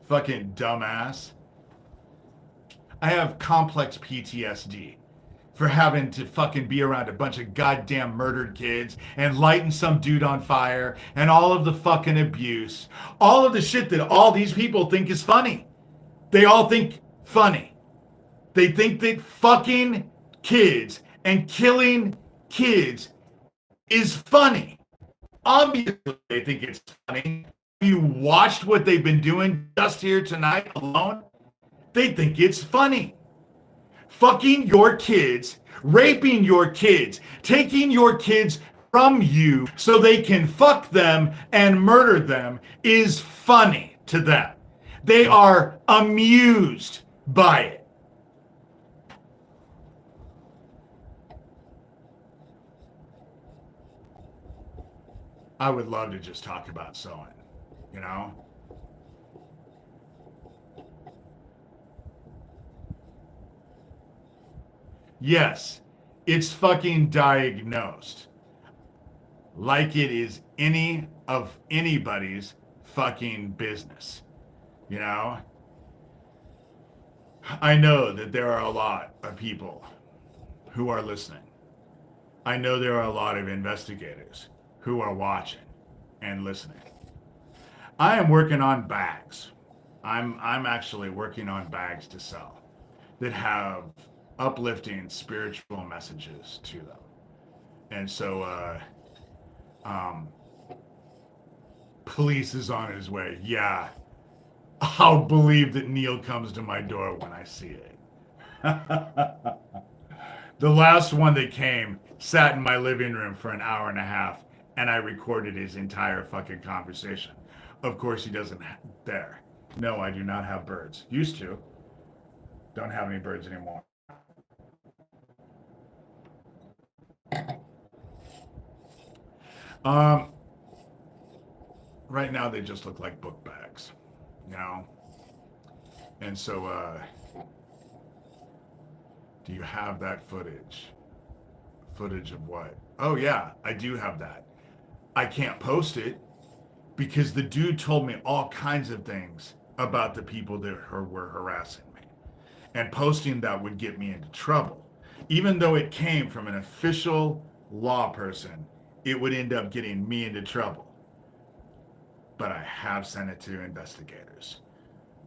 A: Fucking dumbass. I have complex PTSD for having to fucking be around a bunch of goddamn murdered kids and lighting some dude on fire and all of the fucking abuse. All of the shit that all these people think is funny. They all think funny. They think that fucking kids and killing kids is funny. Obviously, they think it's funny. You watched what they've been doing just here tonight alone? They think it's funny. Fucking your kids, raping your kids, taking your kids from you so they can fuck them and murder them is funny to them. They are amused by it. I would love to just talk about sewing, you know? Yes, it's fucking diagnosed. Like it is any of anybody's fucking business. You know? I know that there are a lot of people who are listening. I know there are a lot of investigators who are watching and listening. I am working on bags. I'm actually working on bags to sell that have uplifting spiritual messages to them. And so police is on his way. Yeah. I'll believe that Neil comes to my door when I see it. The last one that came sat in my living room for an hour and a half, and I recorded his entire fucking conversation. Of course, he doesn't there. No, I do not have birds. Used to. Don't have any birds anymore. Right now they just look like book bags, you know? And so, do you have that footage? Footage of what? Oh yeah, I do have that. I can't post it because the dude told me all kinds of things about the people that were harassing me. And posting that would get me into trouble. Even though it came from an official law person, it would end up getting me into trouble. But I have sent it to investigators,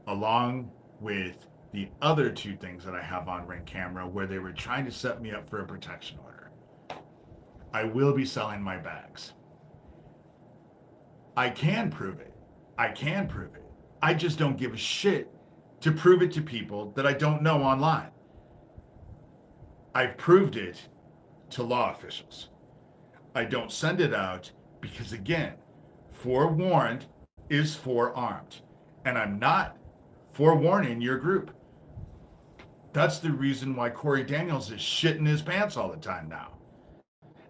A: along with the other two things that I have on Ring Camera where they were trying to set me up for a protection order. I will be selling my bags. I can prove it. I can prove it. I just don't give a shit to prove it to people that I don't know online. I've proved it to law officials. I don't send it out because, again, forewarned is forearmed. And I'm not forewarning your group. That's the reason why Corey Daniels is shitting his pants all the time now.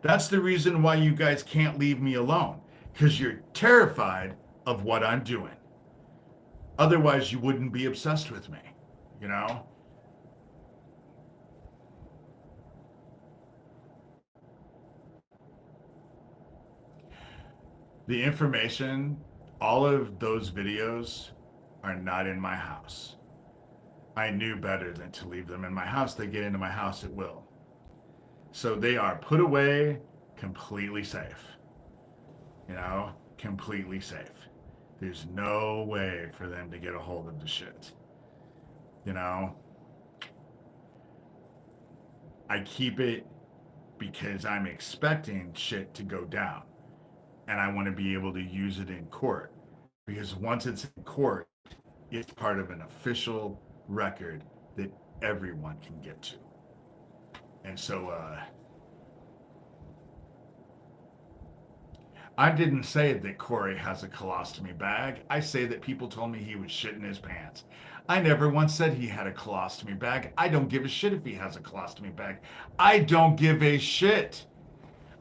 A: That's the reason why you guys can't leave me alone, because you're terrified of what I'm doing. Otherwise, you wouldn't be obsessed with me, you know? The information, all of those videos are not in my house. I knew better than to leave them in my house. They get into my house at will. So they are put away completely safe. You know, completely safe. There's no way for them to get a hold of the shit. You know, I keep it because I'm expecting shit to go down and I want to be able to use it in court. Because once it's in court, it's part of an official record that everyone can get to. And so, I didn't say that Corey has a colostomy bag. I say that people told me he was shitting his pants. I never once said he had a colostomy bag. I don't give a shit if he has a colostomy bag. I don't give a shit.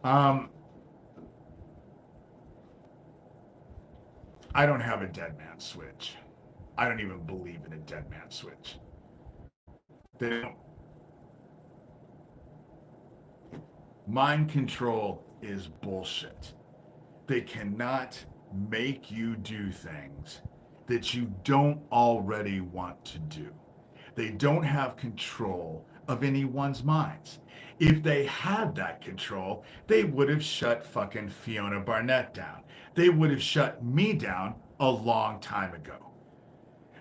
A: Um, I don't have a dead man switch. I don't even believe in a dead man switch. They don't. Mind control is bullshit. They cannot make you do things that you don't already want to do. They don't have control of anyone's minds. If they had that control, they would have shut fucking Fiona Barnett down. They would have shut me down a long time ago.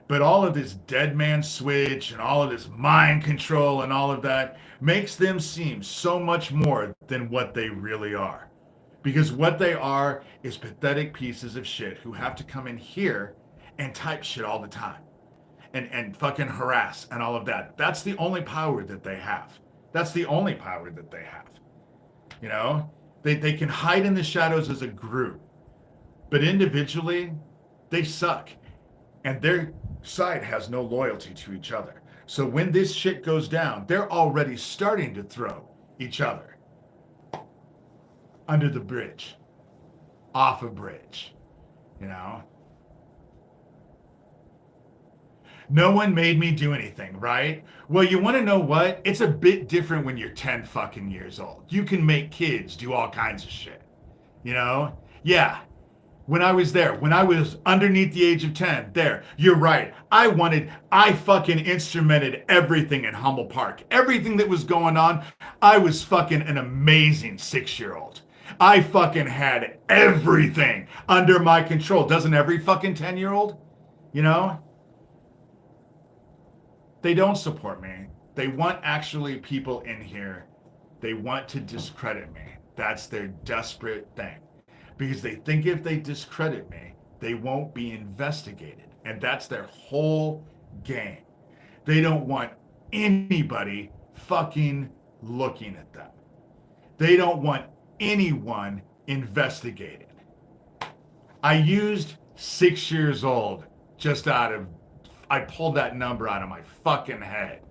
A: But all of this dead man switch and all of this mind control and all of that makes them seem so much more than what they really are. Because what they are is pathetic pieces of shit who have to come in here and type shit all the time and fucking harass and all of that. That's the only power that they have. That's the only power that they have. You know? They can hide in the shadows as a group, but individually, they suck. And their side has no loyalty to each other. So when this shit goes down, they're already starting to throw each other under the bridge, off a bridge, you know? No one made me do anything, right? Well, you want to know what? It's a bit different when you're 10 fucking years old. You can make kids do all kinds of shit, you know? Yeah, when I was there, when I was underneath the age of 10, there, you're right. I fucking instrumented everything in Hummel Park. Everything that was going on, I was fucking an amazing 6-year-old. I fucking had everything under my control. Doesn't every fucking 10-year-old? You know? They don't support me. They want actually people in here. They want to discredit me. That's their desperate thing. Because they think if they discredit me, they won't be investigated. And that's their whole game. They don't want anybody fucking looking at them. They don't want anyone investigated. I used 6 years old just out of, I pulled that number out of my fucking head.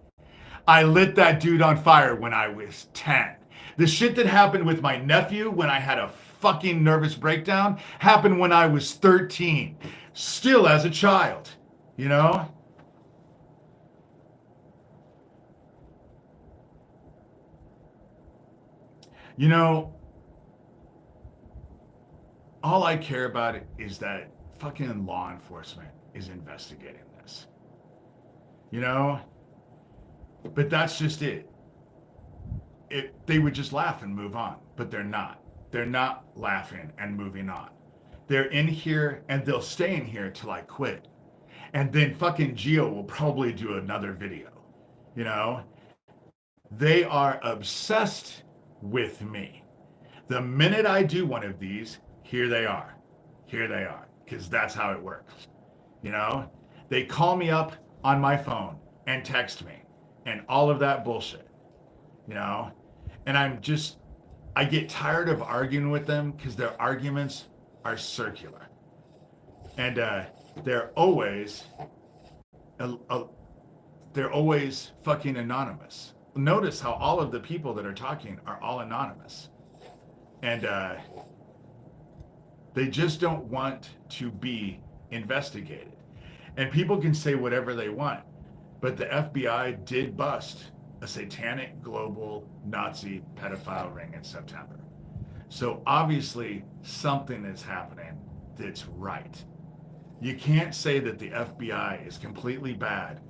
A: I lit that dude on fire when I was 10. The shit that happened with my nephew when I had a fucking nervous breakdown happened when I was 13, still as a child, you know? You know, all I care about is that fucking law enforcement is investigating this, you know? But that's just it. They would just laugh and move on, but they're not. They're not laughing and moving on. They're in here and they'll stay in here till I quit. And then fucking Geo will probably do another video. You know? They are obsessed with me. The minute I do one of these, here they are. Here they are. Because that's how it works. You know? They call me up on my phone and text me and all of that bullshit. You know? And I get tired of arguing with them because their arguments are circular. And they're always they're always fucking anonymous. Notice how all of the people that are talking are all anonymous. And they just don't want to be investigated. And people can say whatever they want, but the FBI did bust a satanic global Nazi pedophile ring in September. So obviously something is happening that's right. You can't say that the FBI is completely bad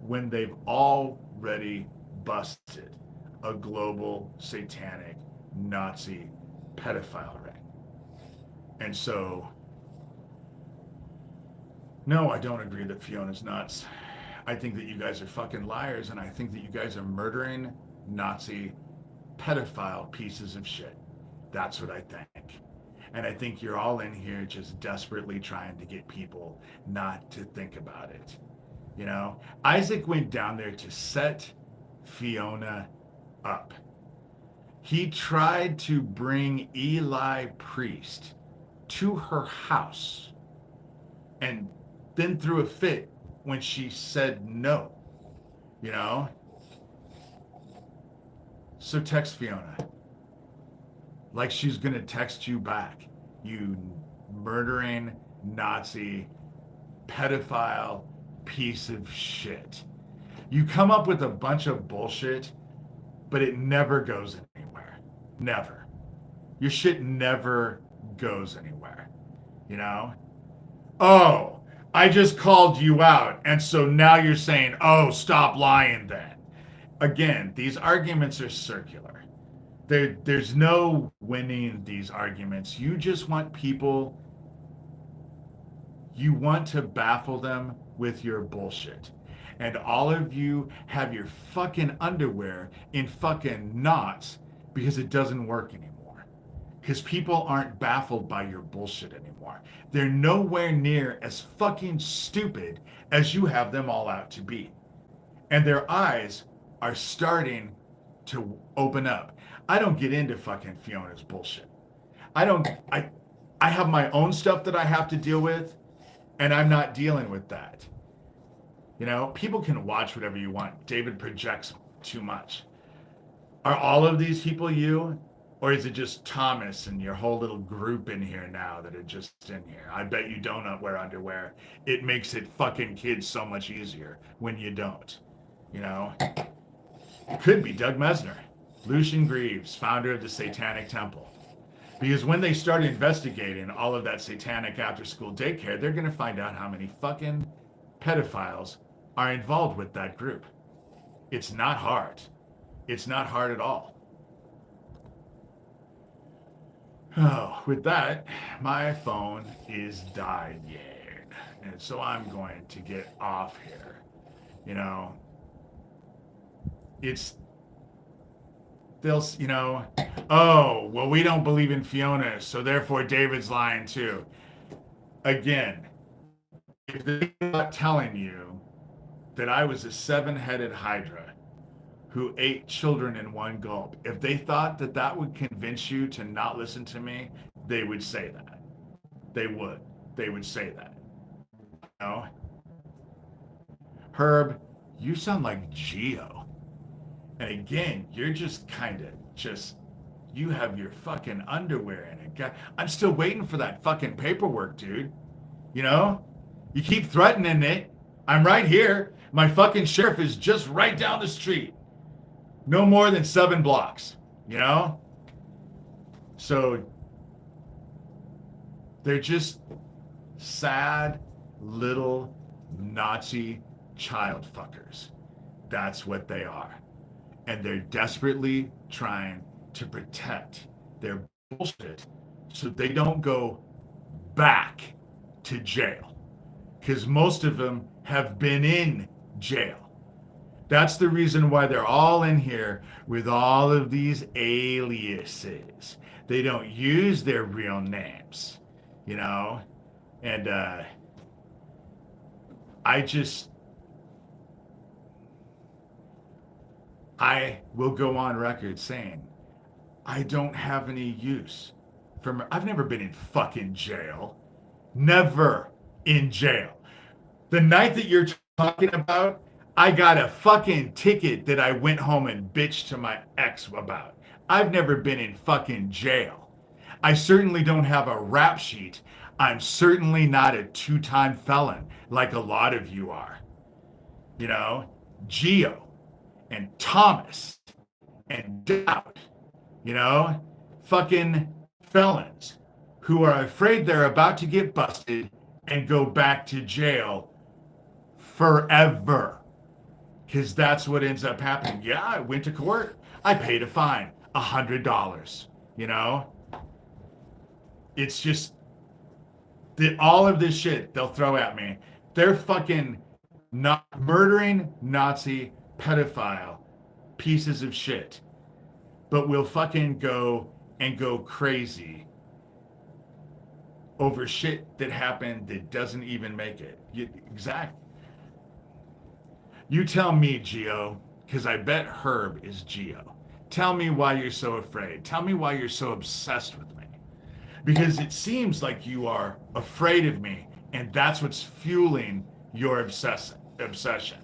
A: when they've already busted a global satanic Nazi pedophile ring. And so, no, I don't agree that Fiona's nuts. I think that you guys are fucking liars, and I think that you guys are murdering Nazi pedophile pieces of shit. That's what I think. And I think you're all in here just desperately trying to get people not to think about it. You know, Isaac went down there to set Fiona up. He tried to bring Eli Priest to her house and then threw a fit when she said no, you know? So text Fiona like she's gonna text you back, you murdering Nazi pedophile piece of shit. You come up with a bunch of bullshit, but it never goes anywhere. Never. Your shit never goes anywhere. You know? Oh, I just called you out, and so now you're saying, oh, stop lying then. Again, these arguments are circular. There's no winning these arguments. You just want people, you want to baffle them with your bullshit. And all of you have your fucking underwear in fucking knots because it doesn't work anymore. Because people aren't baffled by your bullshit anymore. They're nowhere near as fucking stupid as you have them all out to be. And their eyes are starting to open up. I don't get into fucking Fiona's bullshit. I have my own stuff that I have to deal with, and I'm not dealing with that. You know, people can watch whatever you want. David projects too much. Are all of these people you? Or is it just Thomas and your whole little group in here now that are just in here? I bet you don't wear underwear. It makes it fucking kids so much easier when you don't. You know? It could be Doug Mesner, Lucian Greaves, founder of the Satanic Temple. Because when they start investigating all of that satanic after-school daycare, they're going to find out how many fucking pedophiles are involved with that group. It's not hard. It's not hard at all. Oh, with that, my phone is dying. And so I'm going to get off here. You know, they'll, you know, oh, well, we don't believe in Fiona, so therefore David's lying too. Again, if they're not telling you that I was a 7-headed hydra who ate children in one gulp, if they thought that that would convince you to not listen to me, they would say that. They would say that. You know? Herb, you sound like Geo. And again, you're just kind of you have your fucking underwear in it. I'm still waiting for that fucking paperwork, dude. You know? You keep threatening it. I'm right here. My fucking sheriff is just right down the street. No more than 7 blocks, you know? So they're just sad little Nazi child fuckers. That's what they are. And they're desperately trying to protect their bullshit so they don't go back to jail. Because most of them have been in jail. That's the reason why they're all in here with all of these aliases. They don't use their real names, you know? And I will go on record saying I don't have any use for, I've never been in fucking jail. Never in jail. The night that you're talking about, I got a fucking ticket that I went home and bitched to my ex about. I've never been in fucking jail. I certainly don't have a rap sheet. I'm certainly not a 2-time felon like a lot of you are. You know, Geo and Thomas and Dowd, you know, fucking felons who are afraid they're about to get busted and go back to jail forever. Because that's what ends up happening. Yeah, I went to court. I paid a fine, $100, you know? It's just, all of this shit they'll throw at me, they're fucking not murdering Nazi pedophile pieces of shit, but will fucking go crazy over shit that happened that doesn't even make it. Exactly. You tell me, Geo, because I bet Herb is Geo. Tell me why you're so afraid. Tell me why you're so obsessed with me. Because it seems like you are afraid of me, and that's what's fueling your obsession.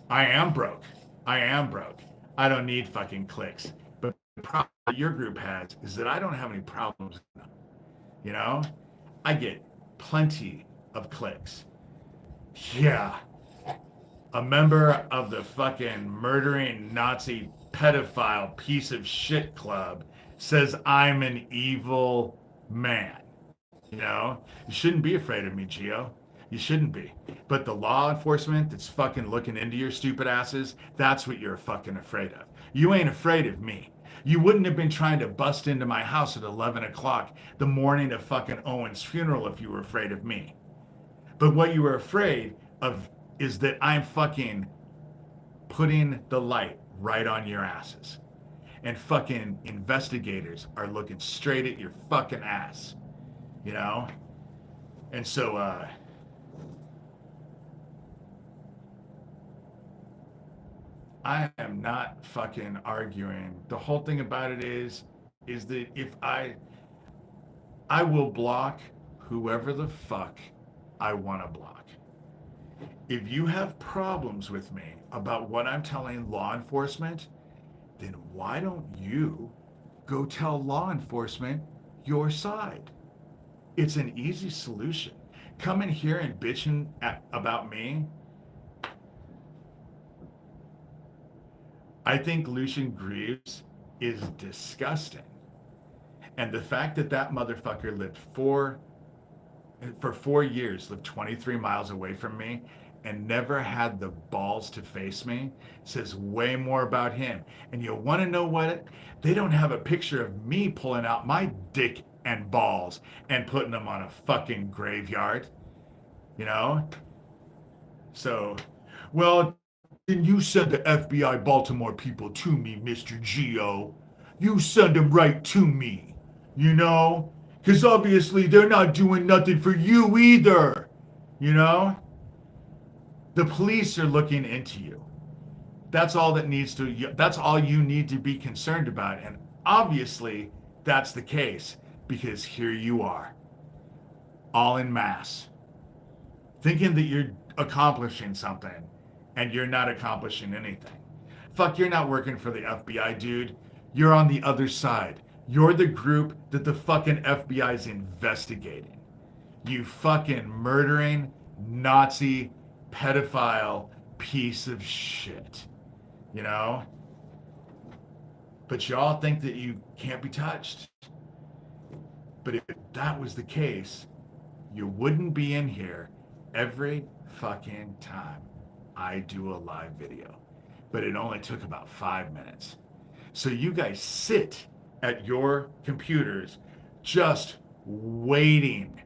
A: I am broke. I am broke. I don't need fucking clicks. But the problem that your group has is that I don't have any problems. You know, I get plenty of clicks. Yeah, a member of the fucking murdering Nazi pedophile piece of shit club says I'm an evil man. You know, you shouldn't be afraid of me, Geo. You shouldn't be. But the law enforcement that's fucking looking into your stupid asses, that's what you're fucking afraid of. You ain't afraid of me. You wouldn't have been trying to bust into my house at 11 o'clock the morning of fucking Owen's funeral if you were afraid of me. But what you were afraid of is that I'm fucking putting the light right on your asses. And fucking investigators are looking straight at your fucking ass. You know? And so, I am not fucking arguing. The whole thing about it is that if I will block whoever the fuck I want to block. If you have problems with me about what I'm telling law enforcement, then why don't you go tell law enforcement your side? It's an easy solution. Coming here and bitching about me, I think Lucian Greaves is disgusting. And the fact that that motherfucker lived for 4 years, lived 23 miles away from me, and never had the balls to face me says way more about him. And you want to know what? They don't have a picture of me pulling out my dick and balls and putting them on a fucking graveyard, you know? So, well, then you send the FBI Baltimore people to me, Mr. Geo. You send them right to me, you know? Because obviously they're not doing nothing for you either, you know? The police are looking into you. That's all you need to be concerned about. And obviously that's the case because here you are, all in mass, thinking that you're accomplishing something and you're not accomplishing anything. Fuck, you're not working for the FBI, dude. You're on the other side. You're the group that the fucking FBI is investigating. You fucking murdering Nazi pedophile piece of shit. You know? But y'all think that you can't be touched. But if that was the case, you wouldn't be in here every fucking time I do a live video. But it only took about 5 minutes. So you guys sit at your computers just waiting.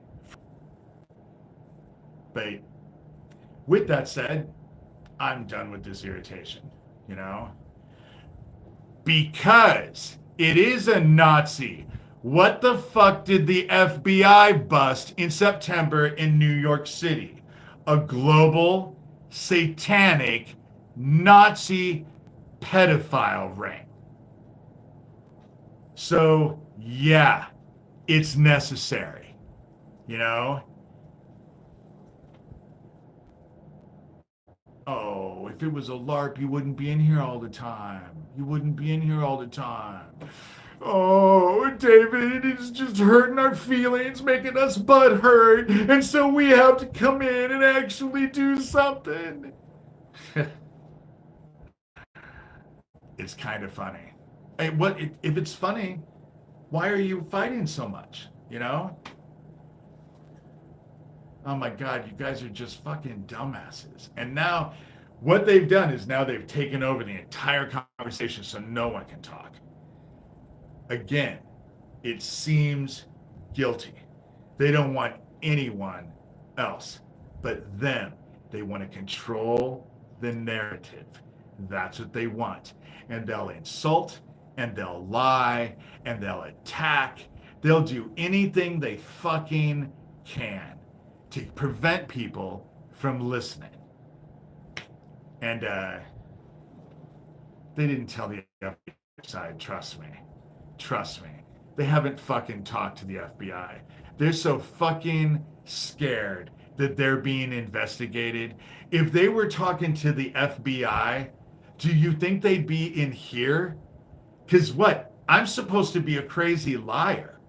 A: But with that said, I'm done with this irritation, you know? Because it is a Nazi. What the fuck did the FBI bust in September in New York City? A global, satanic, Nazi pedophile ring. So, yeah, it's necessary, you know? Oh, if it was a LARP, you wouldn't be in here all the time. You wouldn't be in here all the time. Oh, David, it's just hurting our feelings, making us butt hurt, and so we have to come in and actually do something. It's kind of funny. Hey, if it's funny? Why are you fighting so much? You know? Oh my God, you guys are just fucking dumbasses. And now, what they've done is now they've taken over the entire conversation so no one can talk. Again, it seems guilty. They don't want anyone else but them. They want to control the narrative. That's what they want. And they'll insult and they'll lie and they'll attack. They'll do anything they fucking can to prevent people from listening. And they didn't tell the FBI side, trust me. Trust me. They haven't fucking talked to the FBI. They're so fucking scared that they're being investigated. If they were talking to the FBI, do you think they'd be in here? Because what? I'm supposed to be a crazy liar.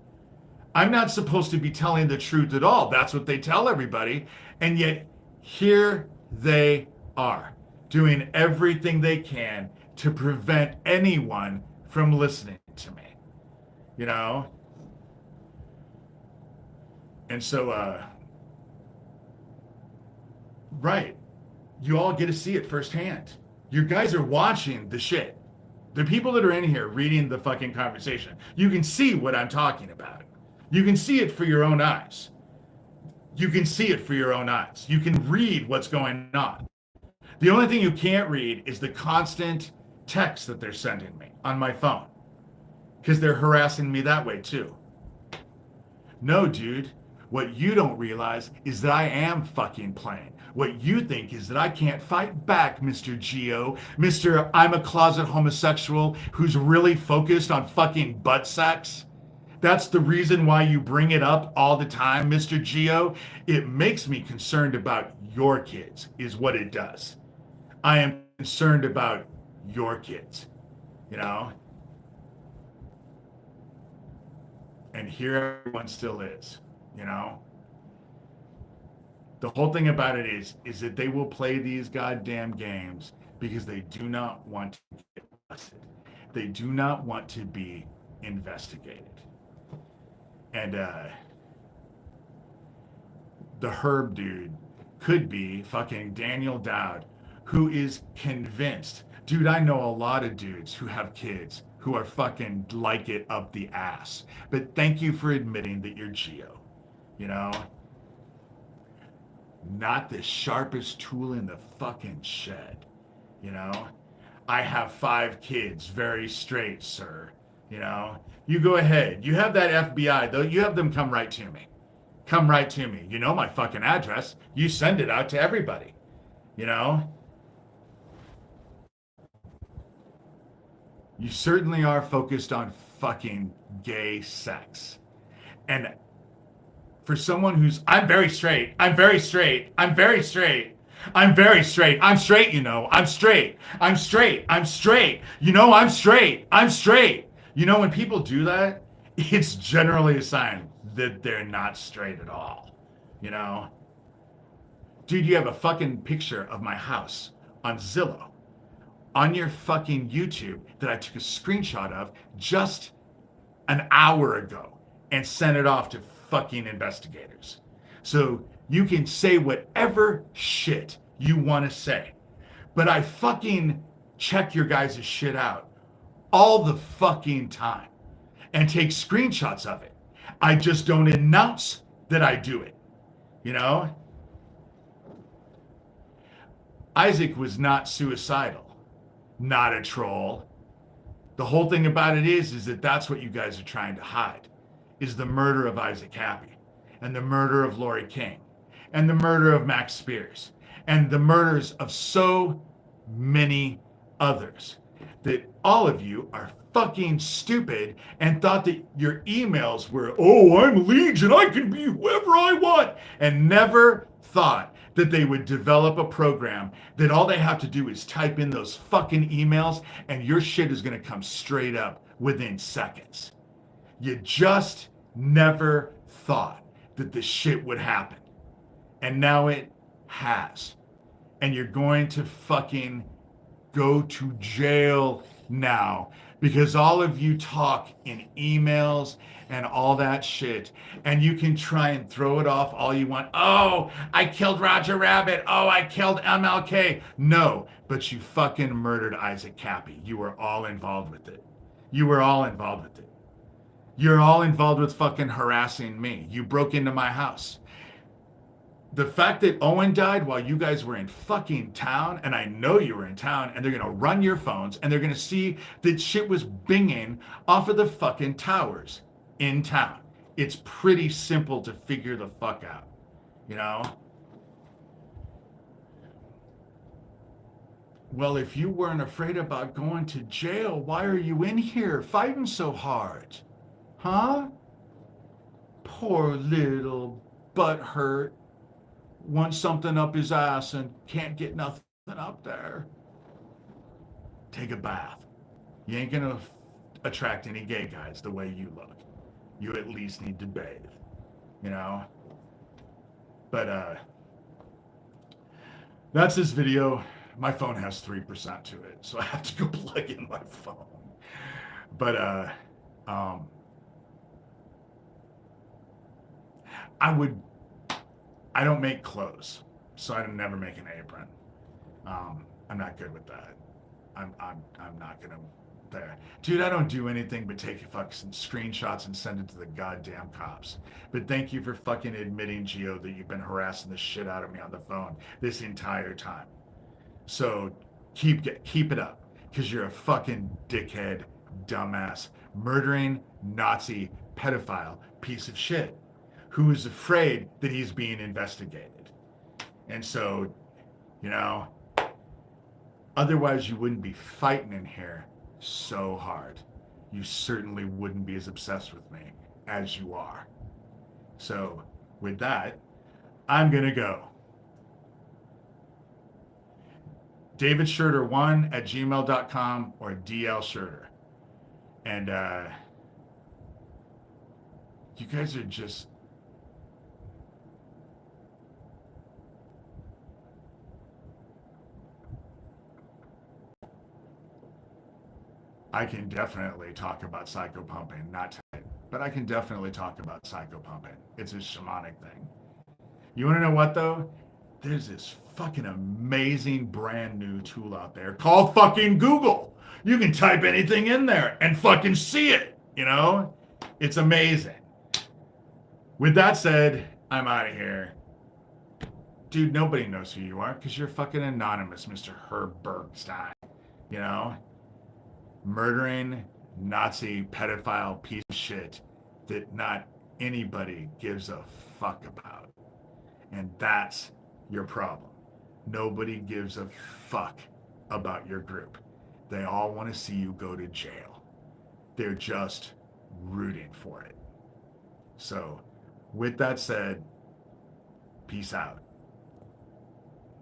A: I'm not supposed to be telling the truth at all. That's what they tell everybody. And yet, here they are, doing everything they can to prevent anyone from listening to me. You know? And so, right. You all get to see it firsthand. You guys are watching the shit. The people that are in here reading the fucking conversation, you can see what I'm talking about. You can see it for your own eyes. You can see it for your own eyes. You can read what's going on. The only thing you can't read is the constant text that they're sending me on my phone. Because they're harassing me that way too. No, dude. What you don't realize is that I am fucking playing. What you think is that I can't fight back, Mr. Geo. Mr. I'm a closet homosexual who's really focused on fucking butt sex. That's the reason why you bring it up all the time, Mr. Geo. It makes me concerned about your kids, is what it does. I am concerned about your kids, you know? And here everyone still is, you know? The whole thing about it is that they will play these goddamn games because they do not want to get busted. They do not want to be investigated. And the Herb dude could be fucking Daniel Dowd, who is convinced. Dude, I know a lot of dudes who have kids who are fucking like it up the ass. But thank you for admitting that you're Geo, you know? Not the sharpest tool in the fucking shed, you know? I have 5 kids, very straight, sir, you know? You go ahead. You have that FBI, though. You have them come right to me. Come right to me. You know my fucking address. You send it out to everybody, you know? You certainly are focused on fucking gay sex. And for someone who's, I'm very straight, I'm very straight, I'm very straight, I'm very straight, I'm straight, you know, I'm straight, I'm straight, I'm straight, you know, I'm straight, I'm straight. You know, when people do that, it's generally a sign that they're not straight at all, you know? Dude, you have a fucking picture of my house on Zillow, on your fucking YouTube that I took a screenshot of just an hour ago and sent it off to fucking investigators. So you can say whatever shit you want to say. But I fucking check your guys' shit out all the fucking time and take screenshots of it. I just don't announce that I do it. You know? Isaac was not suicidal, not a troll. The whole thing about it is that that's what you guys are trying to hide, is the murder of Isaac Happy, and the murder of Lori King, and the murder of Max Spears, and the murders of so many others, that all of you are fucking stupid and thought that your emails were, oh, I'm Legion, I can be whoever I want, and never thought that they would develop a program that all they have to do is type in those fucking emails and your shit is going to come straight up within seconds. You just never thought that this shit would happen. And now it has. And you're going to fucking go to jail now because all of you talk in emails and all that shit, and you can try and throw it off all you want. Oh, I killed Roger Rabbit. Oh, I killed MLK. No, but you fucking murdered Isaac Cappy. You were all involved with it. You were all involved with it. You're all involved with fucking harassing me. You broke into my house. The fact that Owen died while you guys were in fucking town, and I know you were in town, and they're gonna run your phones, and they're gonna see that shit was binging off of the fucking towers in town. It's pretty simple to figure the fuck out, you know? Well, if you weren't afraid about going to jail, why are you in here fighting so hard? Huh? Poor little butthurt wants something up his ass and can't get nothing up there. Take a bath. You ain't gonna attract any gay guys the way you look. You at least need to bathe, you know? But that's this video. My phone has 3% to it, so I have to go plug in my phone. But I don't make clothes, so I never make an apron. I'm not good with that. I'm not gonna there. Dude, I don't do anything but take fucking screenshots and send it to the goddamn cops. But thank you for fucking admitting, Gio, that you've been harassing the shit out of me on the phone this entire time. So keep it up, because you're a fucking dickhead, dumbass, murdering Nazi pedophile piece of shit who is afraid that he's being investigated. And so, you know, otherwise you wouldn't be fighting in here so hard. You certainly wouldn't be as obsessed with me as you are. So, with that, I'm gonna go. DavidShurter1 @gmail.com or DL Shurter. And you guys are just. I can definitely talk about psychopumping, not tonight, but I can definitely talk about psychopumping. It's a shamanic thing. You want to know what, though? There's this fucking amazing brand new tool out there called fucking Google. You can type anything in there and fucking see it, you know? It's amazing. With that said, I'm out of here. Dude, nobody knows who you are because you're fucking anonymous, Mr. Herb Bergstein. You know? Murdering Nazi pedophile piece of shit that not anybody gives a fuck about. And that's your problem. Nobody gives a fuck about your group. They all want to see you go to jail. They're just rooting for it. So, with that said, peace out.